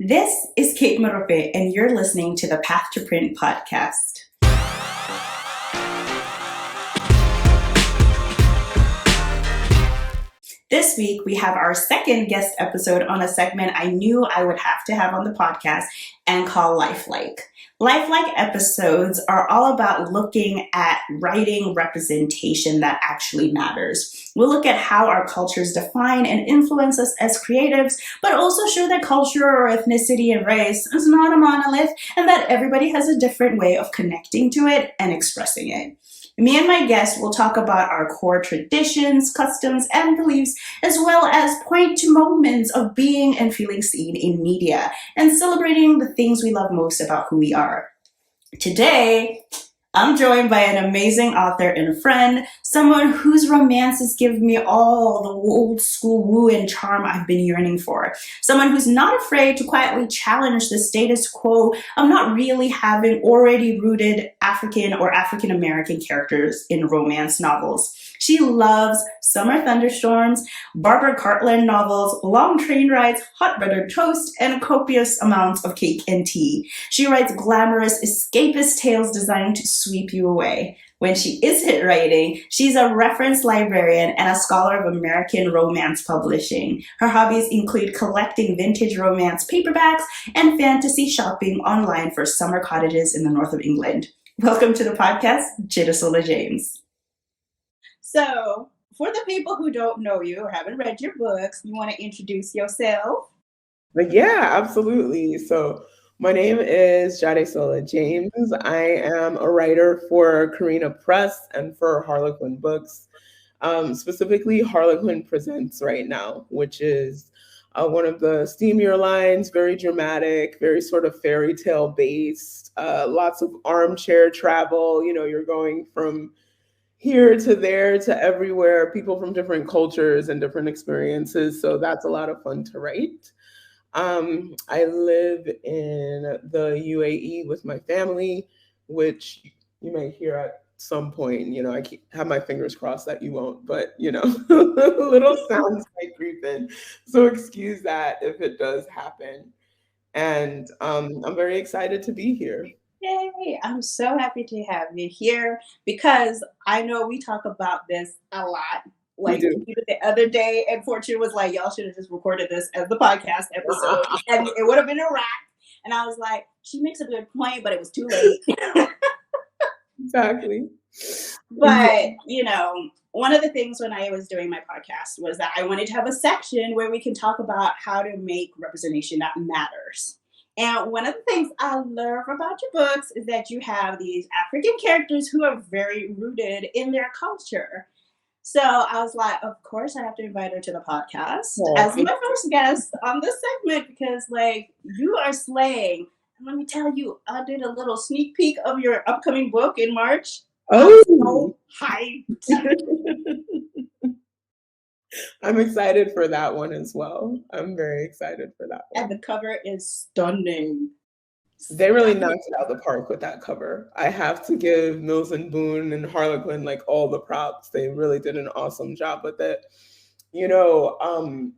This is Kate Marope, and you're listening to the Path to Print podcast. This week, we have our second guest episode on a segment I knew I would have to have on the podcast and call Lifelike. Lifelike episodes are all about looking at writing representation that actually matters. We'll look at how our cultures define and influence us as creatives, but also show that culture or ethnicity and race is not a monolith and that everybody has a different way of connecting to it and expressing it. Me and my guest will talk about our core traditions, customs, and beliefs, as well as point to moments of being and feeling seen in media and celebrating the things we love most about who we are. Today, I'm joined by an amazing author and friend, someone whose romances give me all the old school woo and charm I've been yearning for. Someone who's not afraid to quietly challenge the status quo of not really having already rooted African or African American characters in romance novels. She loves summer thunderstorms, Barbara Cartland novels, long train rides, hot buttered toast, and copious amounts of cake and tea. She writes glamorous, escapist tales designed to sweep you away. When she isn't writing, she's a reference librarian and a scholar of American romance publishing. Her hobbies include collecting vintage romance paperbacks and fantasy shopping online for summer cottages in the north of England. Welcome to the podcast, Jadesola James. So, for the people who don't know you or haven't read your books, you want to introduce yourself? Yeah, absolutely. So my name is Jadesola James. I am a writer for Carina Press and for Harlequin Books. Specifically, Harlequin Presents right now, which is one of the steamier lines, very dramatic, very sort of fairy tale based, lots of armchair travel. You know, you're going from here to there to everywhere, people from different cultures and different experiences. So that's a lot of fun to write. I live in the UAE with my family, which you may hear at some point. You know, I have my fingers crossed that you won't, but you know, little sounds might creep in. So excuse that if it does happen. And I'm very excited to be here. Yay! I'm so happy to have you here because I know we talk about this a lot. Like even the other day, and Fortune was like, y'all should have just recorded this as the podcast episode and it would have been a wrap. And I was like, she makes a good point, but it was too late. Exactly. But, you know, one of the things when I was doing my podcast was that I wanted to have a section where we can talk about how to make representation that matters. And one of the things I love about your books is that you have these African characters who are very rooted in their culture. So I was like, of course, I have to invite her to the podcast as my first guest on this segment because, like, you are slaying. And let me tell you, I did a little sneak peek of your upcoming book in March. Oh, I'm so hyped. I'm excited for that one as well. I'm very excited for that one. And the cover is stunning. They really knocked it out of the park with that cover. I have to give Mills and Boone and Harlequin like all the props. They really did an awesome job with it. You know,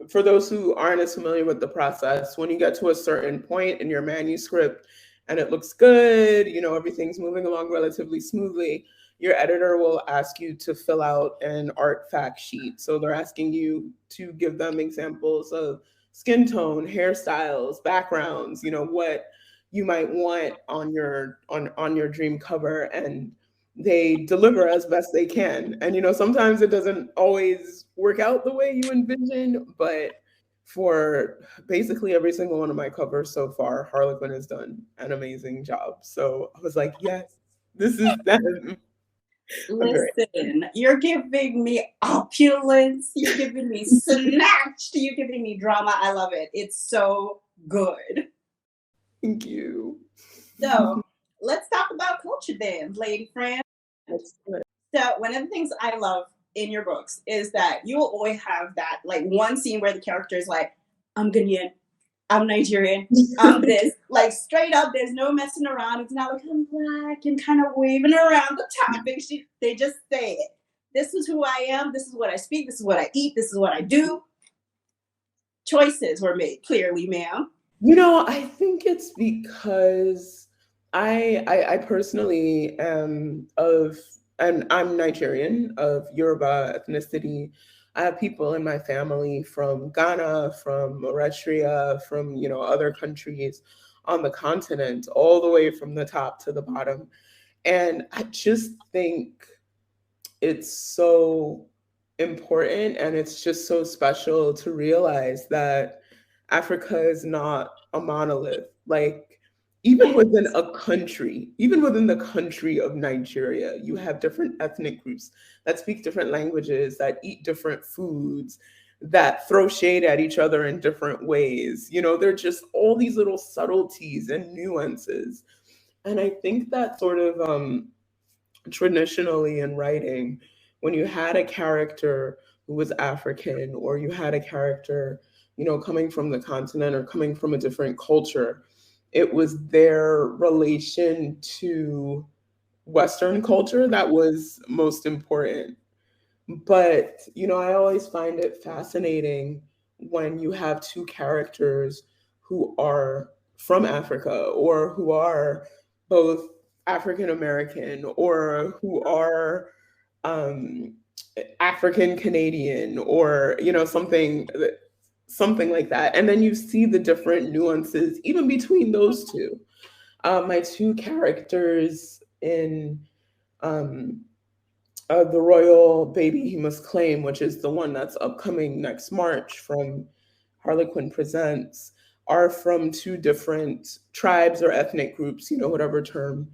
for those who aren't as familiar with the process, when you get to a certain point in your manuscript and it looks good, you know, everything's moving along relatively smoothly, your editor will ask you to fill out an art fact sheet. So they're asking you to give them examples of skin tone, hairstyles, backgrounds, you know, what you might want on your dream cover, and they deliver as best they can. And you know, sometimes it doesn't always work out the way you envision, but for basically every single one of my covers so far, Harlequin has done an amazing job. So I was like, yes, this is them. Listen, you're giving me opulence. You're giving me snatched. You're giving me drama. I love it. It's so good. Thank you. So let's talk about culture then, lady friend. So one of the things I love in your books is that you will always have that like one scene where the character is like, I'm Ghanaian, I'm Nigerian, I'm this, like straight up, there's no messing around. It's not like I'm black and kind of waving around the topic. They just say it. This is who I am. This is what I speak. This is what I eat. This is what I do. Choices were made, clearly, ma'am. I think it's because I personally am and I'm Nigerian of Yoruba ethnicity. I have people in my family from Ghana, from Eritrea, from other countries on the continent, all the way from the top to the bottom. And I just think it's so important and it's just so special to realize that Africa is not a monolith. Like, even within the country of Nigeria, you have different ethnic groups that speak different languages, that eat different foods, that throw shade at each other in different ways. They're just all these little subtleties and nuances. And I think that sort of traditionally in writing, when you had a character who was African, or you had a character, coming from the continent or coming from a different culture, it was their relation to Western culture that was most important. But, I always find it fascinating when you have two characters who are from Africa, or who are both African American, or who are um, African Canadian, or, something like that. And then you see the different nuances even between those two. My two characters in um, the Royal Baby He Must Claim, which is the one that's upcoming next March from Harlequin Presents, are from two different tribes or ethnic groups, whatever term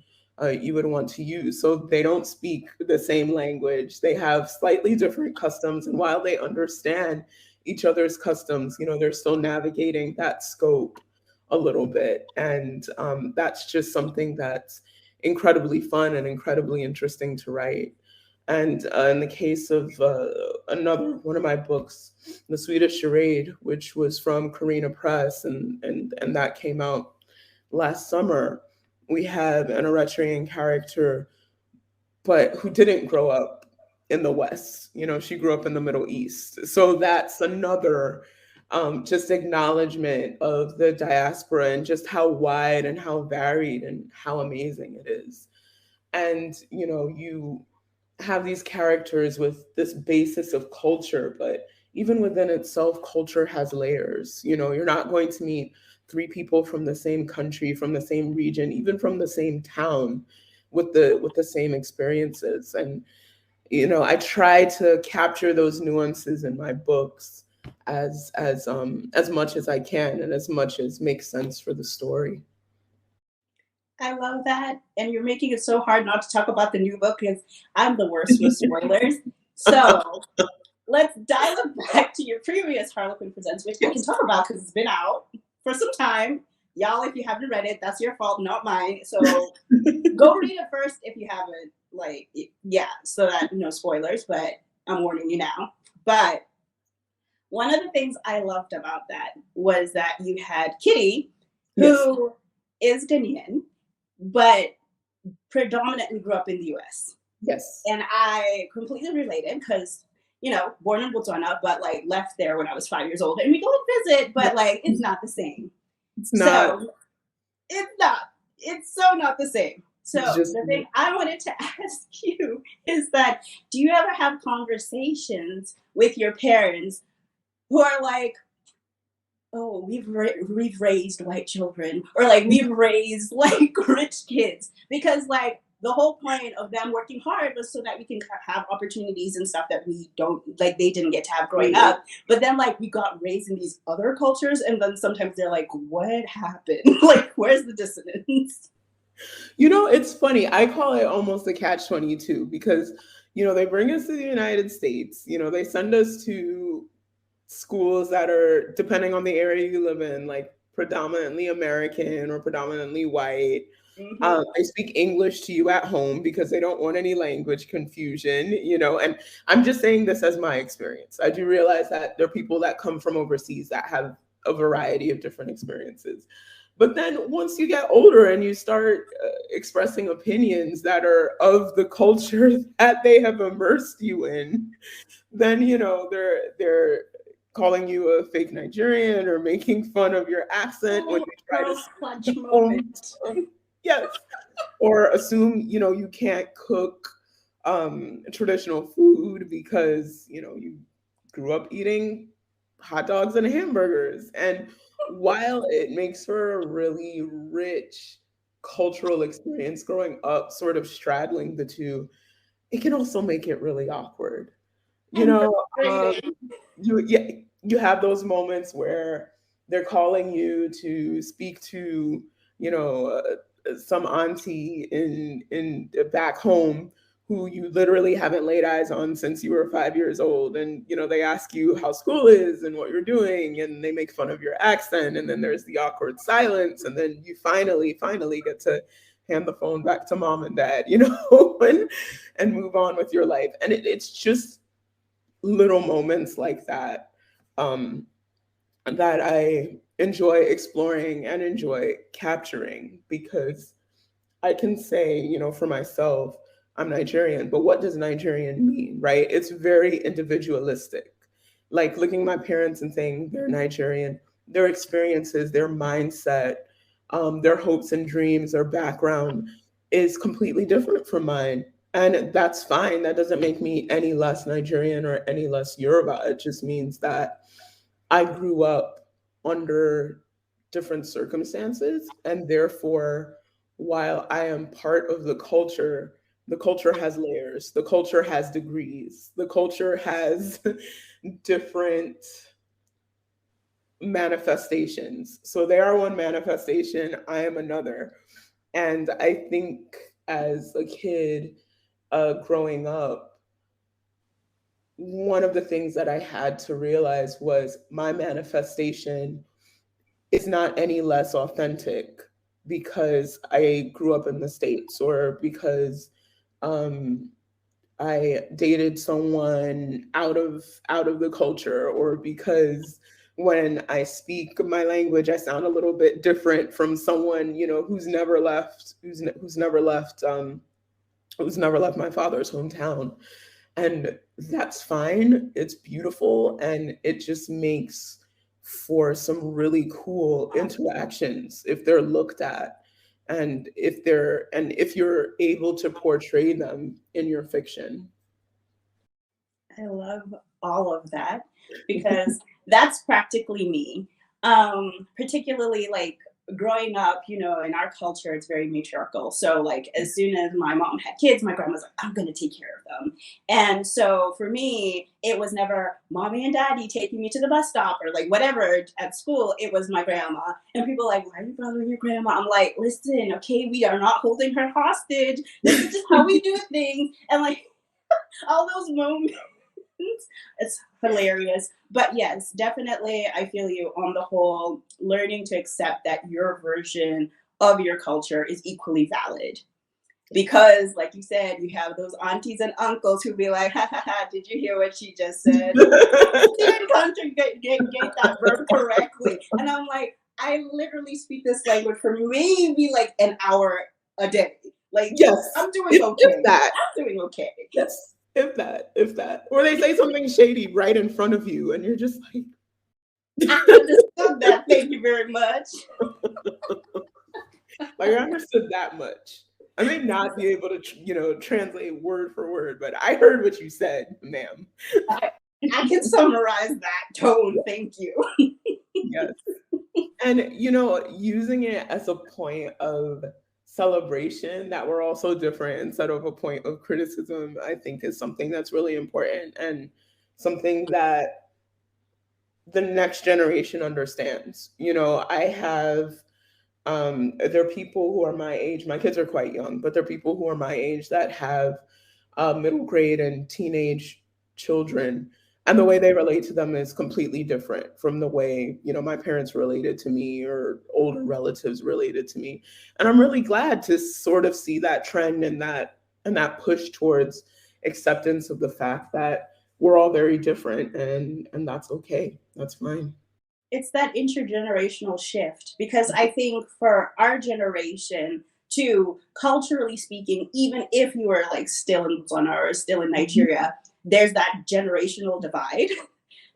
you would want to use. So they don't speak the same language. They have slightly different customs. And while they understand each other's customs, they're still navigating that scope a little bit. And that's just something that's incredibly fun and incredibly interesting to write. And in the case of another one of my books, The Swedish Charade, which was from Carina Press, and that came out last summer, we have an Eritrean character, but who didn't grow up in the West. She grew up in the Middle East. So that's another just acknowledgement of the diaspora and just how wide and how varied and how amazing it is. And you have these characters with this basis of culture, but even within itself, culture has layers. You're not going to meet three people from the same country, from the same region, even from the same town, with the same experiences. And I try to capture those nuances in my books as much as I can, and as much as makes sense for the story. I love that. And you're making it so hard not to talk about the new book because I'm the worst with spoilers. So let's dial it back to your previous Harlequin Presents, which we can talk about because it's been out for some time. Y'all, if you haven't read it, that's your fault, not mine. So go read it first if you haven't. Like, yeah, so that no spoilers, but I'm warning you now. But one of the things I loved about that was that you had Kitty, Yes. who is Ghanaian, but predominantly grew up in the US. Yes. And I completely related because, born in Botswana, but like left there when I was 5 years old. And we go and visit, but like it's not the same. It's not. So it's not. It's so not the same. So It's just. the thing I wanted to ask you is that do you ever have conversations with your parents who are like, oh, we've raised white children, or like we've raised like rich kids, because like the whole point of them working hard was so that we can have opportunities and stuff that we don't like they didn't get to have growing up. But then like we got raised in these other cultures, and then sometimes they're like, what happened? Like, where's the dissonance? It's funny. I call it almost a catch-22 because, they bring us to the United States, they send us to schools that are, depending on the area you live in, like predominantly American or predominantly white. They speak English to you at home because they don't want any language confusion, and I'm just saying this as my experience. I do realize that there are people that come from overseas that have a variety of different experiences. But then once you get older and you start expressing opinions that are of the culture that they have immersed you in, then they're calling you a fake Nigerian or making fun of your accent when you try to Girl speak clutch the home. moment. Yes. Or assume, you can't cook traditional food because, you grew up eating hot dogs and hamburgers. And while it makes for a really rich cultural experience growing up, sort of straddling the two, it can also make it really awkward. You And know, um, frustrating. you have those moments where they're calling you to speak to, some auntie in back home who you literally haven't laid eyes on since you were 5 years old, and they ask you how school is and what you're doing, and they make fun of your accent, and then there's the awkward silence, and then you finally get to hand the phone back to mom and dad, and move on with your life. And it's just little moments like that, um, that I enjoy exploring and enjoy capturing, because I can say, for myself, I'm Nigerian, but what does Nigerian mean, right? It's very individualistic. Like looking at my parents and saying they're Nigerian, their experiences, their mindset, their hopes and dreams, their background is completely different from mine. And that's fine. That doesn't make me any less Nigerian or any less Yoruba. It just means that I grew up under different circumstances, and therefore, while I am part of the culture has layers, the culture has degrees, the culture has different manifestations. So they are one manifestation, I am another. And I think as a kid, growing up, one of the things that I had to realize was my manifestation is not any less authentic because I grew up in the States, or because um, I dated someone out of the culture, or because when I speak my language, I sound a little bit different from someone, who's never left my father's hometown. And that's fine. It's beautiful, and it just makes for some really cool interactions if they're looked at, and if you're able to portray them in your fiction. I love all of that because that's practically me. Particularly like growing up, in our culture, it's very matriarchal. So, like, as soon as my mom had kids, my grandma's like, I'm going to take care of them. And so for me, it was never mommy and daddy taking me to the bus stop or like whatever at school. It was my grandma. And people are like, why are you bothering your grandma? I'm like, listen, okay, we are not holding her hostage. This is just how we do things. And like, all those moments, it's hilarious. But yes, definitely, I feel you on the whole, learning to accept that your version of your culture is equally valid. Because, like you said, you have those aunties and uncles who be like, ha ha ha, did you hear what she just said? She didn't conjugate that verb correctly. And I'm like, I literally speak this language for maybe like an hour a day. Like, Yes, I'm doing if okay. that. I'm doing okay. Yes, if that. Or they say something shady right in front of you, and you're just like, I understood that. Thank you very much. like I understood that much. I may not be able to, translate word for word, but I heard what you said, ma'am. I, I can summarize that tone. Thank you. Yes. And, using it as a point of celebration that we're also different instead of a point of criticism, I think is something that's really important, and something that the next generation understands. I have there are people who are my age. My kids are quite young, but there are people who are my age that have middle grade and teenage children, and the way they relate to them is completely different from the way my parents related to me, or older relatives related to me. And I'm really glad to sort of see that trend, and that push towards acceptance of the fact that we're all very different, and that's okay. That's fine. It's that intergenerational shift because I think for our generation, too, culturally speaking, even if you are like still in Botswana or still in Mhm. Nigeria, there's that generational divide.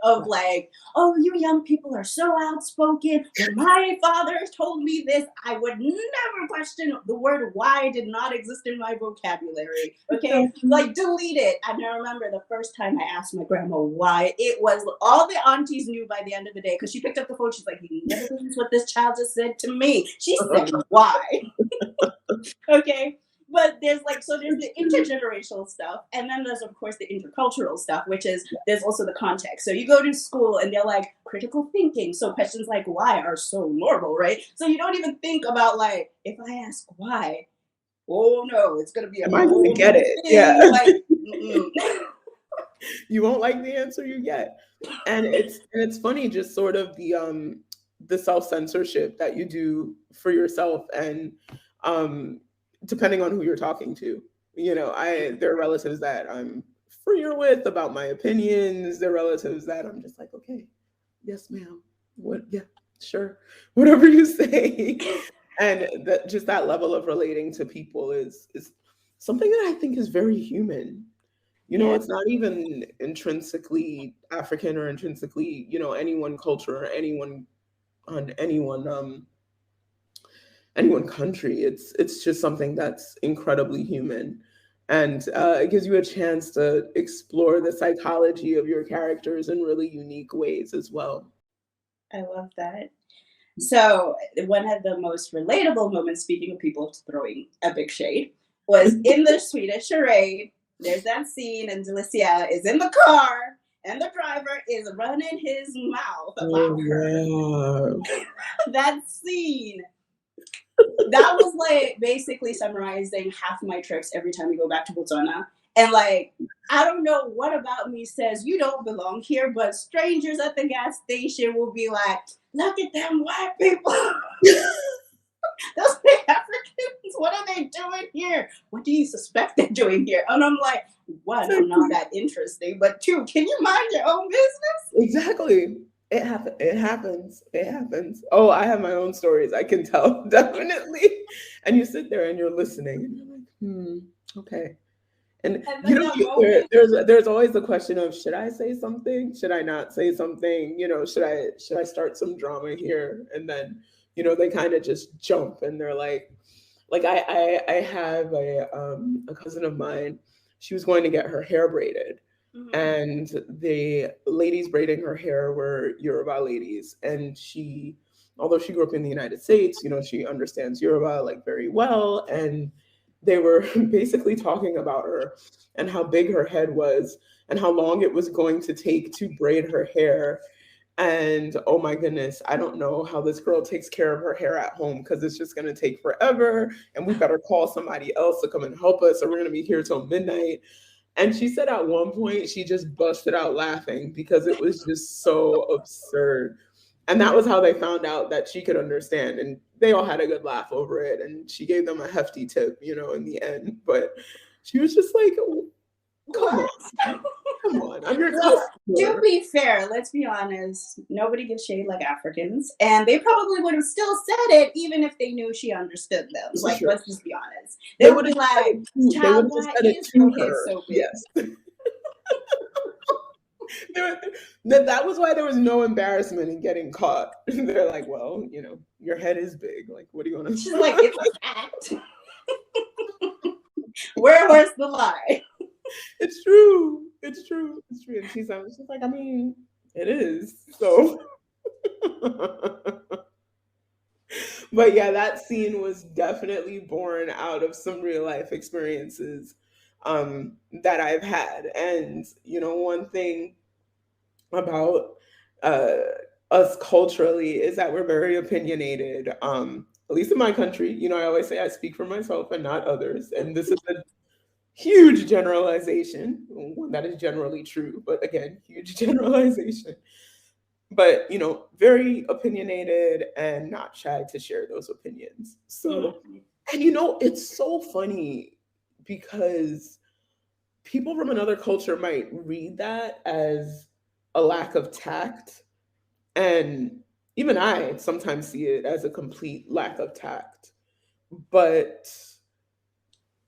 of like, oh, you young people are so outspoken. When my father told me this, I would never question the word why did not exist in my vocabulary. Okay, like delete it. And I remember the first time I asked my grandma why, it was all the aunties knew by the end of the day because she picked up the phone. She's like, you never believe what this child just said to me. She said why. Okay, but there's like, so there's the intergenerational stuff, and then there's of course the intercultural stuff, which is there's also the context. So you go to school and they're like critical thinking, so questions like why are so normal, right? So you don't even think about like, if I ask why, oh no, it's gonna be a Am I going to whole get new it? Yeah. thing, like You won't like the answer you get. And it's funny, just sort of the self-censorship that you do for yourself, and um depending on who you're talking to. There are relatives that I'm freer with about my opinions. There are relatives that I'm just like, okay, yes, ma'am. What? Yeah, sure. Whatever you say. And that, just that level of relating to people is something that I think is very human. yeah. It's not even intrinsically African or intrinsically, any one culture or anyone country. It's just something that's incredibly human. And it gives you a chance to explore the psychology of your characters in really unique ways as well. I love that. So one of the most relatable moments, speaking of people throwing a big shade, was in the Swedish charade. There's that scene, and Delicia is in the car, and the driver is running his mouth about her. Oh, That scene, that was like basically summarizing half my trips every time we go back to Botswana. And like, I don't know what about me says you don't belong here, but strangers at the gas station will be like, look at them white people. Those big Africans, what are they doing here? What do you suspect they're doing here? And I'm like, one, I'm not that interesting, but two, can you mind your own business? exactly. It happens. It happens. Oh, I have my own stories. I can tell, definitely. And you sit there and you're listening, and you're like, okay. And And then that moment, there's always the question of, should I say something? Should I not say something? Should I start some drama here? And then, they kind of just jump, and they're like I have a cousin of mine. She was going to get her hair braided, and the ladies braiding her hair were Yoruba ladies, and although she grew up in the United States, she understands Yoruba like very well, and they were basically talking about her and how big her head was and how long it was going to take to braid her hair. And oh my goodness, I don't know how this girl takes care of her hair at home, because it's just going to take forever. And we better call somebody else to come and help us, or we're going to be here till midnight. And she said at one point, she just busted out laughing because it was just so absurd. And that was how they found out that she could understand. And they all had a good laugh over it. And she gave them a hefty tip, in the end. But she was just like, come what? on. Come on. I'm your Well, to customer. be fair, let's be honest, nobody gives shade like Africans, and they probably would have still said it even if they knew she understood them. This is Like, true. let's just be honest. They They would would be have said like, it to, they would child, have just why said it is to your head her. so big? Yes. That was why there was no embarrassment in getting caught. They're like, well, your head is big. Like, what do you want to She's like, it's a fact. Where's the lie? It's true. It's true. It's true. And she's like, I mean, it is. So but yeah, that scene was definitely born out of some real life experiences that I've had. And one thing about uh, us culturally is that we're very opinionated. At least in my country, I always say I speak for myself and not others. And this is a huge generalization, one that is generally true, but again, huge generalization. But very opinionated and not shy to share those opinions. So, Mhm. and it's so funny because people from another culture might read that as a lack of tact, and even I sometimes see it as a complete lack of tact. But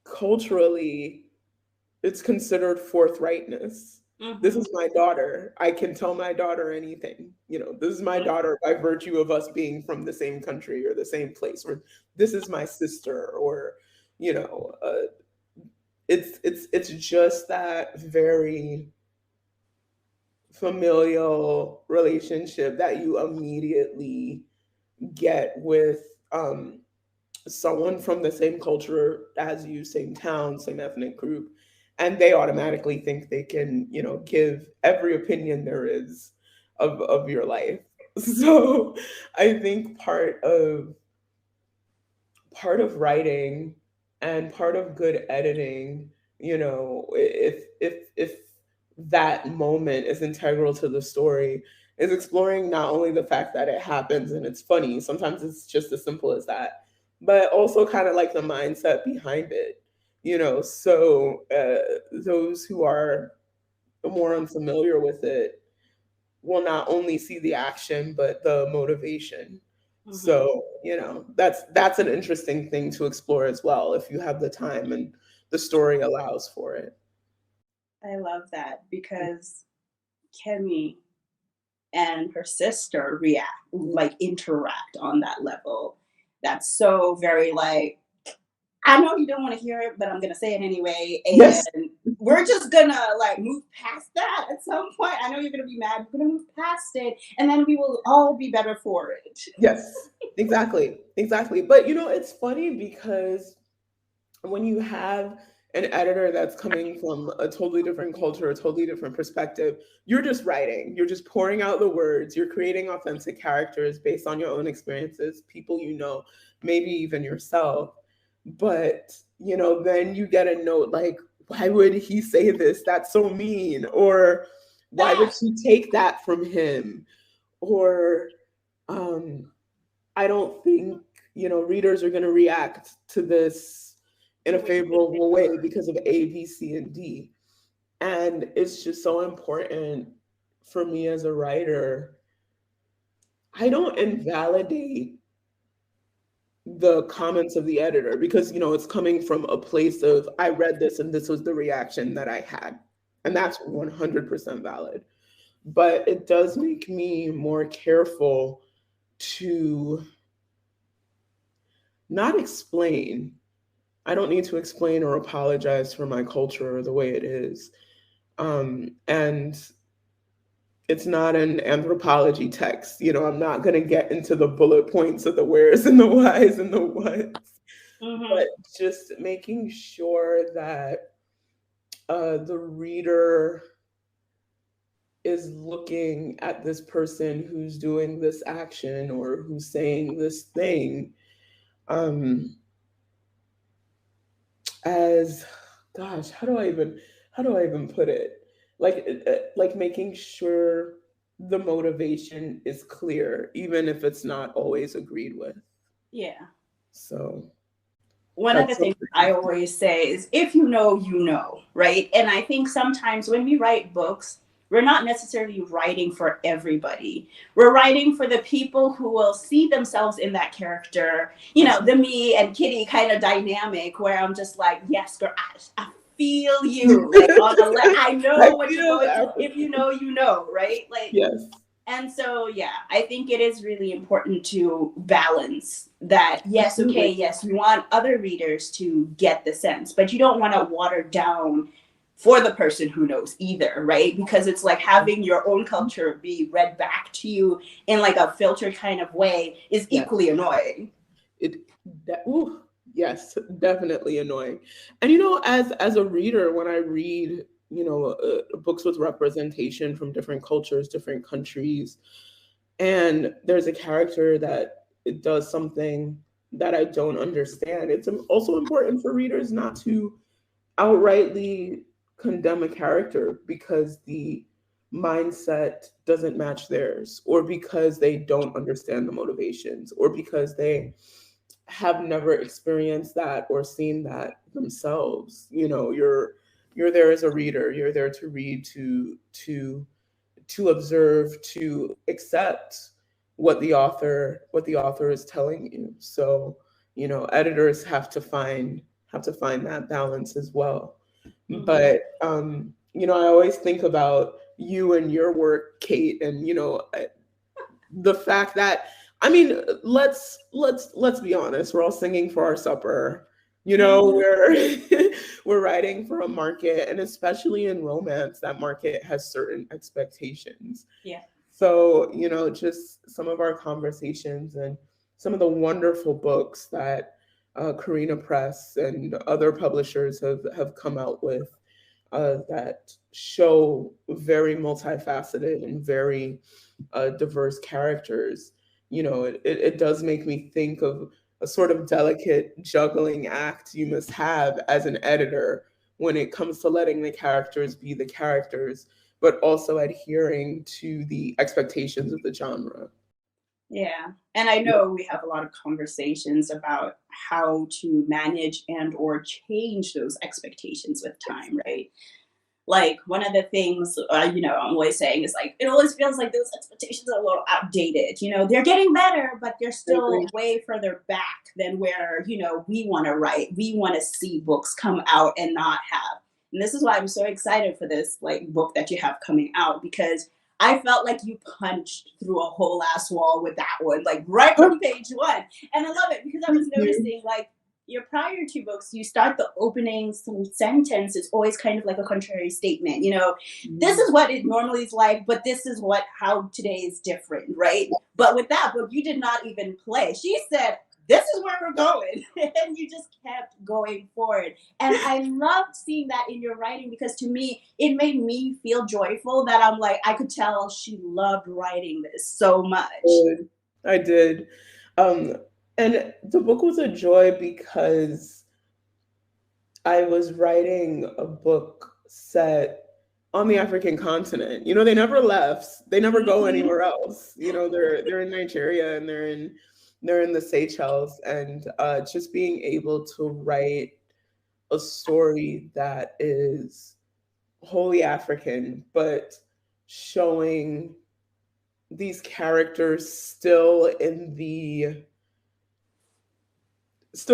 culturally, it's considered forthrightness. This Mm-hmm. is my daughter. I can tell my daughter anything. This is my daughter by virtue of us being from the same country or the same place, or this is my sister, or you know, uh, it's just that very familial relationship that you immediately get with someone from the same culture as you, same town, same ethnic group, and they automatically think they can, give every opinion there is of your life. So I think part of writing and part of good editing, if that moment is integral to the story, is exploring not only the fact that it happens and it's funny, sometimes it's just as simple as that, but also kind of like the mindset behind it. So those who are more unfamiliar with it will not only see the action but the motivation. Mm-hmm. So that's an interesting thing to explore as well if you have the time and the story allows for it. I love that because Kemi and her sister react, like interact on that level. That's so very like, I know you don't want to hear it, but I'm gonna say it anyway. Yes. And we're just gonna like move past that at some point. I know you're gonna be mad. We're gonna move past it, and then we will all be better for it. Yes, exactly, exactly. But it's funny because when you have an editor that's coming from a totally different culture, a totally different perspective, you're just writing, you're just pouring out the words, you're creating authentic characters based on your own experiences, people maybe even yourself. But, then you get a note like, why would he say this? That's so mean. Or why would she take that from him? Or, um, I don't think, readers are going to react to this in a favorable way because of A, B, C, and D. And it's just so important for me as a writer. I don't invalidate the comments of the editor because, it's coming from a place of, I read this and this was the reaction that I had. And that's 100% valid. But it does make me more careful to not explain. I don't need to explain or apologize for my culture or the way it is. And it's not an anthropology text. I'm not going to get into the bullet points of the wheres and the whys and the whats, Mm-hmm. but just making sure that the reader is looking at this person who's doing this action or who's saying this thing um, as, gosh, how do I even put it? Like making sure the motivation is clear, even if it's not always agreed with. Yeah. So One of the that's things something. I always say is if you know, right? And I think sometimes when we write books, we're not necessarily writing for everybody. We're writing for the people who will see themselves in that character, the me and Kitty kind of dynamic where I'm just like, yes, girl, I feel you. Like I I know what you're feel going that. through. If you know, right? Like, Yes. and so, yeah, I think it is really important to balance that. Yes, okay, Absolutely. yes, you want other readers to get the sense, but you don't want to water down for the person who knows either, right? Because it's like having your own culture be read back to you in like a filtered kind of way is Yes. equally annoying. It ooh, yes, definitely annoying. And as a reader, when I read, books with representation from different cultures, different countries, and there's a character that it does something that I don't understand, it's also important for readers not to outrightly condemn a character because the mindset doesn't match theirs, or because they don't understand the motivations, or because they have never experienced that or seen that themselves. You're there as a reader, you're there to read, to observe, to accept what the author is telling you. So, editors have to find that balance as well. Mm-hmm. But I always think about you and your work, Kate, and the fact that, I mean, let's be honest, we're all singing for our supper. Mhm. We're we're writing for a market, and especially in romance, that market has certain expectations. Yeah. So, just some of our conversations and some of the wonderful books that Karina Press and other publishers have come out with that show very multifaceted and very diverse characters. It does make me think of a sort of delicate juggling act you must have as an editor when it comes to letting the characters be the characters, but also adhering to the expectations of the genre. Yeah. And I know we have a lot of conversations about how to manage and or change those expectations with time, right? Like one of the things, I'm always saying is like, it always feels like those expectations are a little outdated. They're getting better, but they're I agree. still way further back than where, we want to write. We want to see books come out and not have. And this is why I'm so excited for this like book that you have coming out, because I felt like you punched through a whole ass wall with that one, like right from page one. And I love it because I Thank was you. noticing like your prior two books, you start the opening sentence, it's always kind of like a contrary statement. This is what it normally is like, but this is how today is different, right? But with that book, you did not even play. She said, this is where we're going. And you just kept going forward. And I loved seeing that in your writing because to me, it made me feel joyful that I'm like, I could tell she loved writing this so much. Did. I did. Um, and the book was a joy because I was writing a book set on the African continent. They never left. They never go Mhm. anywhere else. They're in Nigeria and they're in the Seychelles, and just being able to write a story that is wholly African, but showing these characters still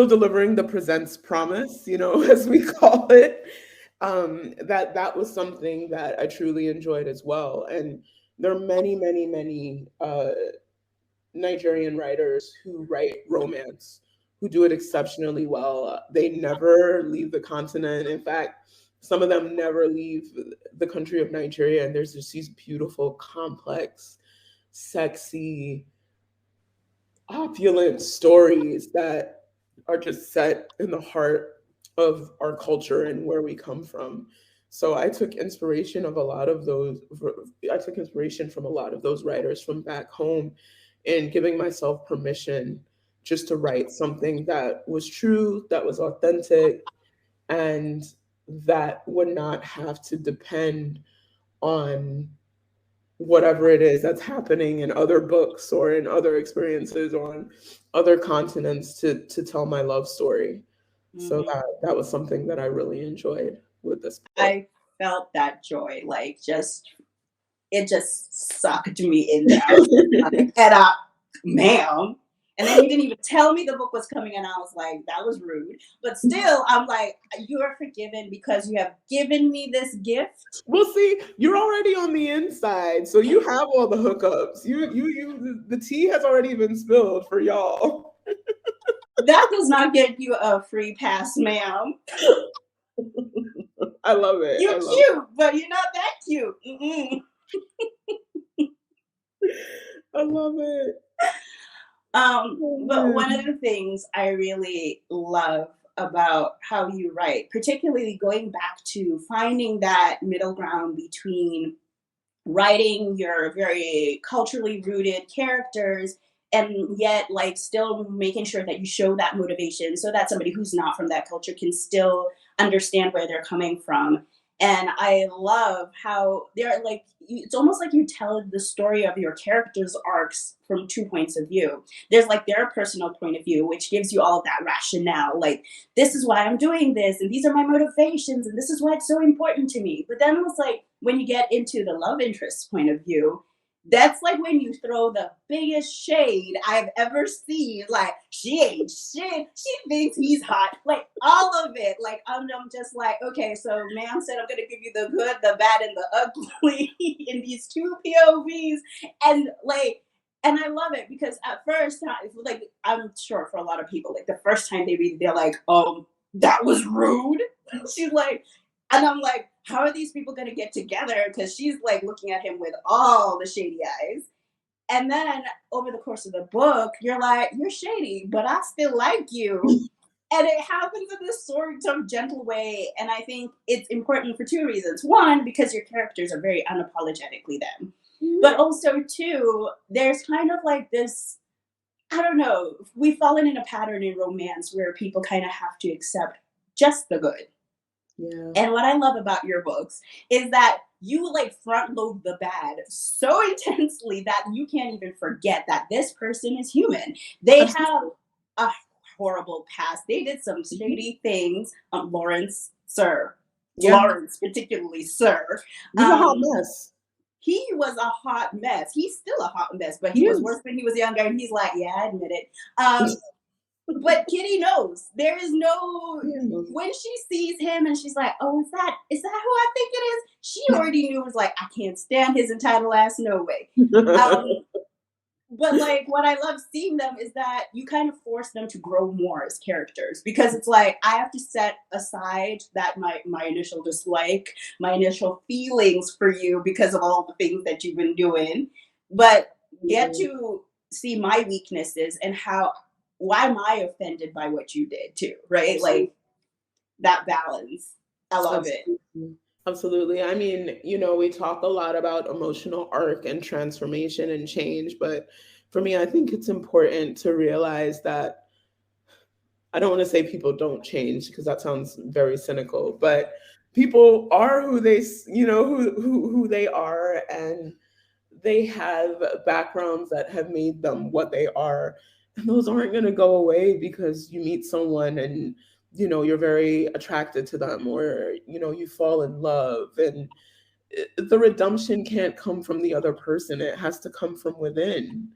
delivering the presents promise, as we call it. That was something that I truly enjoyed as well. And there are many, many, many Nigerian writers who write romance who do it exceptionally well. They never leave the continent. In fact, some of them never leave the country of Nigeria. And there's just these beautiful, complex, sexy, opulent stories that are just set in the heart of our culture and where we come from. So I took inspiration from a lot of those writers from back home and giving myself permission just to write something that was true, that was authentic, and that would not have to depend on whatever it is that's happening in other books or in other experiences or on other continents to tell my love story. So Mhm. that was something that I really enjoyed with this book. I felt that joy, like just it just sucked me in there. I was like, "Get up, ma'am." And then you didn't even tell me the book was coming, and I was like, that was rude. But still, I'm like, you are forgiven because you have given me this gift. Well, see, you're already on the inside, so you have all the hookups. The tea has already been spilled for y'all. That does not get you a free pass, ma'am. I love it. I You're love cute, but you're not that cute. Mm-mm. it. I love it. Oh, But one of man. the things I really love about how you write, particularly going back to finding that middle ground between writing your very culturally rooted characters and yet like still making sure that you show that motivation so that somebody who's not from that culture can still understand where they're coming from. And I love how they're like it's almost like you tell the story of your characters arcs from two points of view. There's like their personal point of view, which gives you all of that rationale, like this is why I'm doing this, and these are my motivations, and this is why it's so important to me. But then it was like when you get into the love interest point of view, That's like when you throw the biggest shade I've ever seen. Like, she ain't shit. She thinks he's hot. Like, all of it. Like, I'm just like, okay, so ma'am said I'm going to give you the good, the bad, and the ugly in these two POVs. And like, and I love it because at first, like, I'm sure for a lot of people, like, the first time they read it, they're like, that was rude. She's like, and I'm like, how are these people going to get together? Because she's like looking at him with all the shady eyes. And then over the course of the book, you're like, you're shady, but I still like you. And it happens in this sort of gentle way. And I think it's important for two reasons. One, because your characters are very unapologetically them. But also, two, there's kind of like this, I don't know, we've fallen in a pattern in romance where people kind of have to accept just the good. Yeah. And what I love about your books is that you like front load the bad so intensely that you can't even forget that this person is human. They have a horrible past. They did some shady things. Lawrence, sir. Yeah. Lawrence, particularly, sir. He's a hot mess. He was a hot mess. He's still a hot mess, but he was worse when he was younger. And he's like, yeah, I admit it. But Kitty knows. There is no, when she sees him and she's like, oh, is that who I think it is? She already knew. It was like, I can't stand his entitled ass, no way. But like, what I love seeing them is that you kind of force them to grow more as characters, because it's like, I have to set aside that my initial dislike, my initial feelings for you because of all the things that you've been doing, but get to see my weaknesses and why am I offended by what you did too, right? Like, that balance. I love it. Absolutely. I mean, we talk a lot about emotional arc and transformation and change, but for me, I think it's important to realize that I don't want to say people don't change because that sounds very cynical, but people are who they, who they are, and they have backgrounds that have made them what they are. And those aren't going to go away because you meet someone and you're very attracted to them, or you fall in love, and the redemption can't come from the other person. It has to come from within.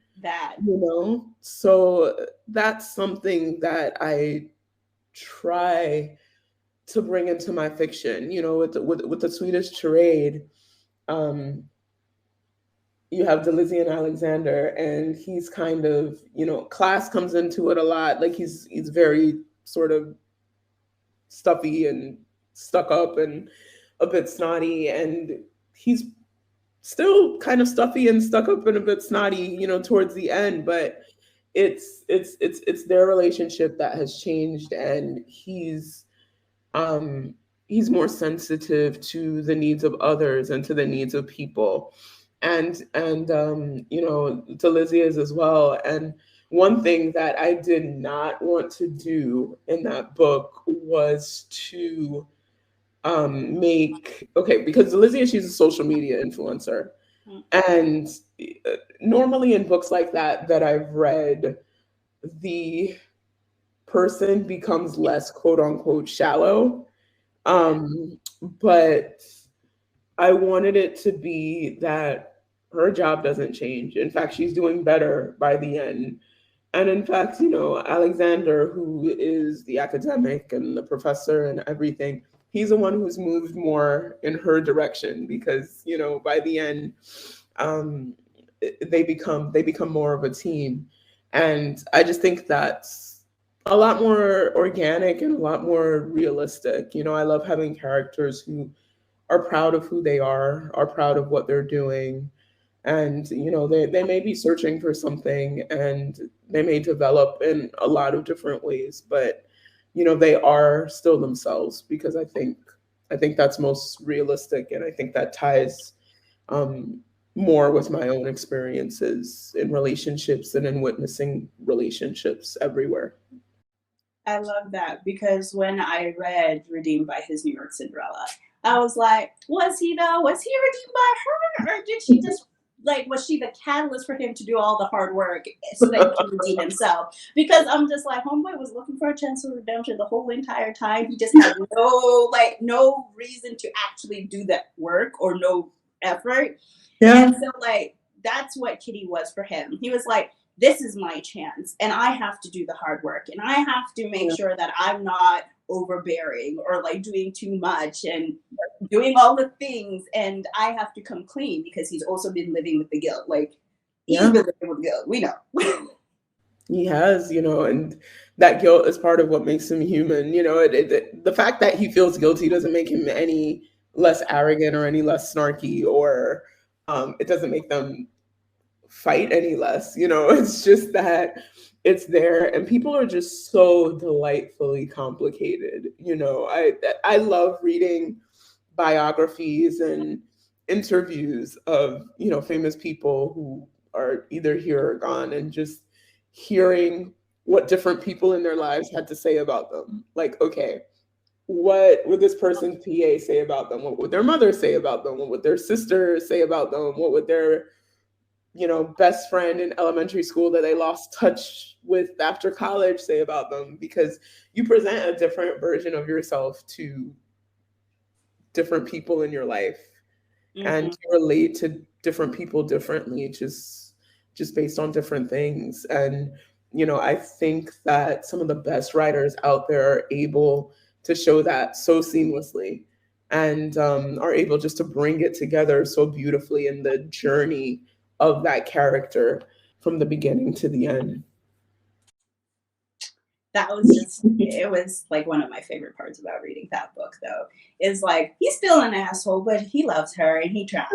So that's something that I try to bring into my fiction. With the Swedish charade, you have Deleuze Alexander, and he's kind of, class comes into it a lot. Like he's very sort of stuffy and stuck up and a bit snotty, and he's still kind of stuffy and stuck up and a bit snotty, towards the end, but it's their relationship that has changed, and he's more sensitive to the needs of others and to the needs of people. And Deleuze is as well. And one thing that I did not want to do in that book was to because Deleuze, she's a social media influencer. And normally in books like that I've read, the person becomes less quote unquote shallow. But I wanted it to be that her job doesn't change. In fact, she's doing better by the end. And in fact, Alexander, who is the academic and the professor and everything, he's the one who's moved more in her direction because, by the end, they become more of a team. And I just think that's a lot more organic and a lot more realistic. I love having characters who are proud of who they are proud of what they're doing. And, they may be searching for something, and they may develop in a lot of different ways, but, they are still themselves, because I think that's most realistic. And I think that ties more with my own experiences in relationships and in witnessing relationships everywhere. I love that, because when I read Redeemed by His New York Cinderella, I was like, was he though? Was he redeemed by her? Or did she just, was she the catalyst for him to do all the hard work so that he can redeem himself? Because I'm just like, homeboy was looking for a chance of redemption the whole entire time. He just had no reason to actually do that work, or no effort. Yeah. And so that's what Kitty was for him. He was like, this is my chance, and I have to do the hard work, and I have to make sure that I'm not overbearing or like doing too much and doing all the things, and I have to come clean because he's also been living with the guilt. Like, he's been living with guilt. We know. He has, and that guilt is part of what makes him human. The fact that he feels guilty doesn't make him any less arrogant or any less snarky, or it doesn't make them fight any less. It's just that it's there, and people are just so delightfully complicated. I love reading biographies and interviews of famous people who are either here or gone, and just hearing what different people in their lives had to say about them. Like, okay, what would this person's PA say about them? What would their mother say about them? What would their sister say about them? What would their best friend in elementary school that they lost touch with after college say about them? Because you present a different version of yourself to different people in your life, and you relate to different people differently, just based on different things. And I think that some of the best writers out there are able to show that so seamlessly, and are able just to bring it together so beautifully in the journey of that character from the beginning to the end. That was it was like one of my favorite parts about reading that book, though, is like, he's still an asshole, but he loves her and he tried.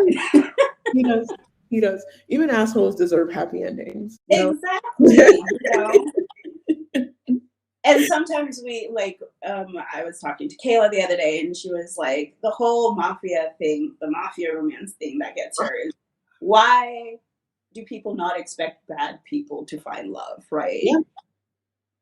He does. Even assholes deserve happy endings. Exactly. And sometimes we I was talking to Kayla the other day, and she was like, the whole mafia thing, the mafia romance thing that gets her is, why do people not expect bad people to find love, right? Yeah.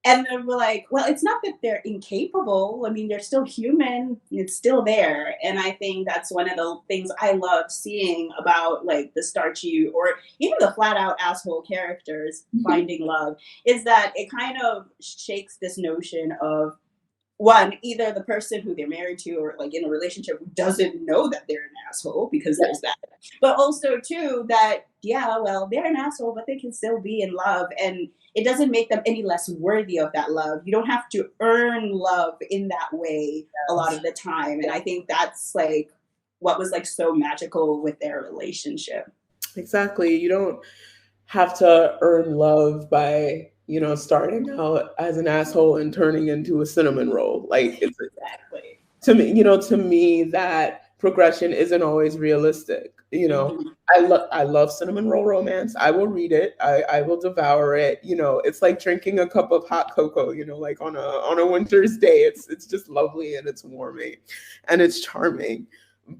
And then we're like, well, it's not that they're incapable. I mean, they're still human. It's still there. And I think that's one of the things I love seeing about like the starchy or even the flat out asshole characters finding love, is that it kind of shakes this notion of, one, either the person who they're married to or like in a relationship doesn't know that they're an asshole, because there's that. But also, too, that, yeah, well, they're an asshole, but they can still be in love. And it doesn't make them any less worthy of that love. You don't have to earn love in that way a lot of the time. And I think that's like what was like so magical with their relationship. Exactly. You don't have to earn love by starting out as an asshole and turning into a cinnamon roll. Like, it's Exactly. to me that progression isn't always realistic. I love cinnamon roll romance. I will read it. I will devour it. It's like drinking a cup of hot cocoa, like on a winter's day. It's just lovely, and it's warming and it's charming.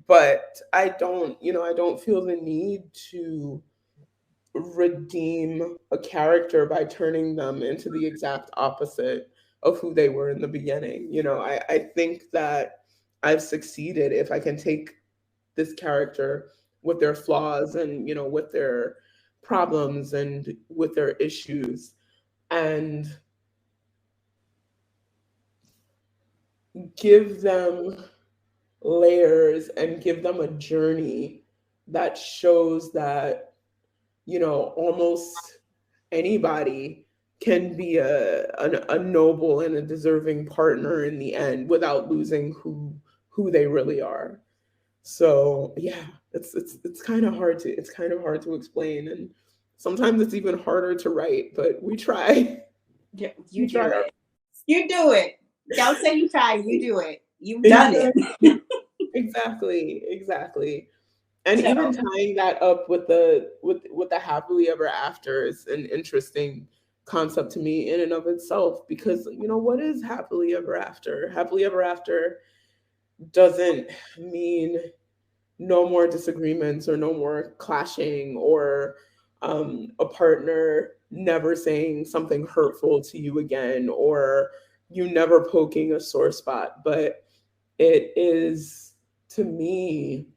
But I don't feel the need to redeem a character by turning them into the exact opposite of who they were in the beginning. I think that I've succeeded if I can take this character with their flaws and with their problems and with their issues, and give them layers and give them a journey that shows that almost anybody can be a noble and a deserving partner in the end without losing who they really are. So yeah, it's kind of hard to explain, and sometimes it's even harder to write, but we try. Yeah, you do it. You do it. Don't say you try. You do it. You've done it. Exactly. And so, even tying that up with the happily ever after is an interesting concept to me in and of itself, because what is happily ever after? Happily ever after doesn't mean no more disagreements or no more clashing, or a partner never saying something hurtful to you again, or you never poking a sore spot. But it is, to me,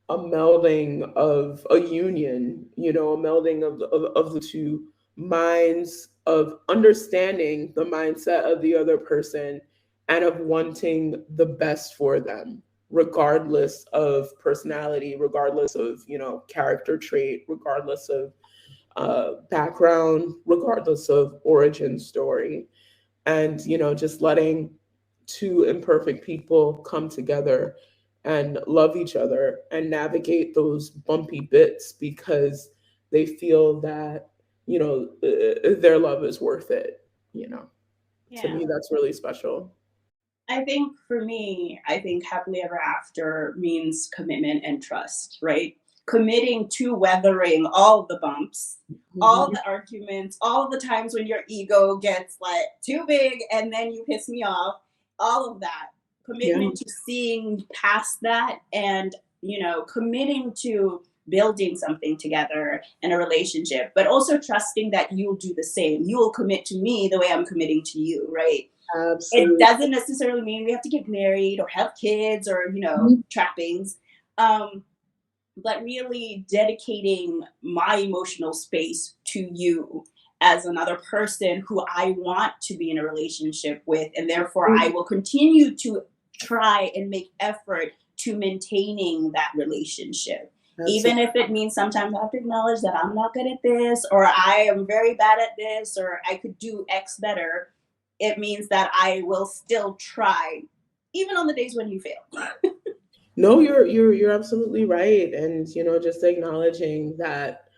a melding of a union, a melding of the two minds, of understanding the mindset of the other person and of wanting the best for them. regardless of personality, regardless of, character trait, regardless of background, regardless of origin story. And, just letting two imperfect people come together and love each other and navigate those bumpy bits because they feel that, their love is worth it, To Yeah. me, that's really special. I think for me, I think happily ever after means commitment and trust, right? Committing to weathering all the bumps, all Mhm. the arguments, all the times when your ego gets like too big and then you piss me off, all of that. Yeah, Commitment to seeing past that and, committing to building something together in a relationship, but also trusting that you'll do the same. You will commit to me the way I'm committing to you, right? It absolutely. doesn't necessarily mean we have to get married or have kids or Mhm. trappings, um, but really dedicating my emotional space to you as another person who I want to be in a relationship with, and therefore I will continue to try and make effort to maintaining that relationship, even Absolutely. if it means sometimes I have to acknowledge that I'm not good at this, or I am very bad at this, or I could do X better. It means that I will still try, even on the days when you fail. No, you're absolutely right. And, just acknowledging that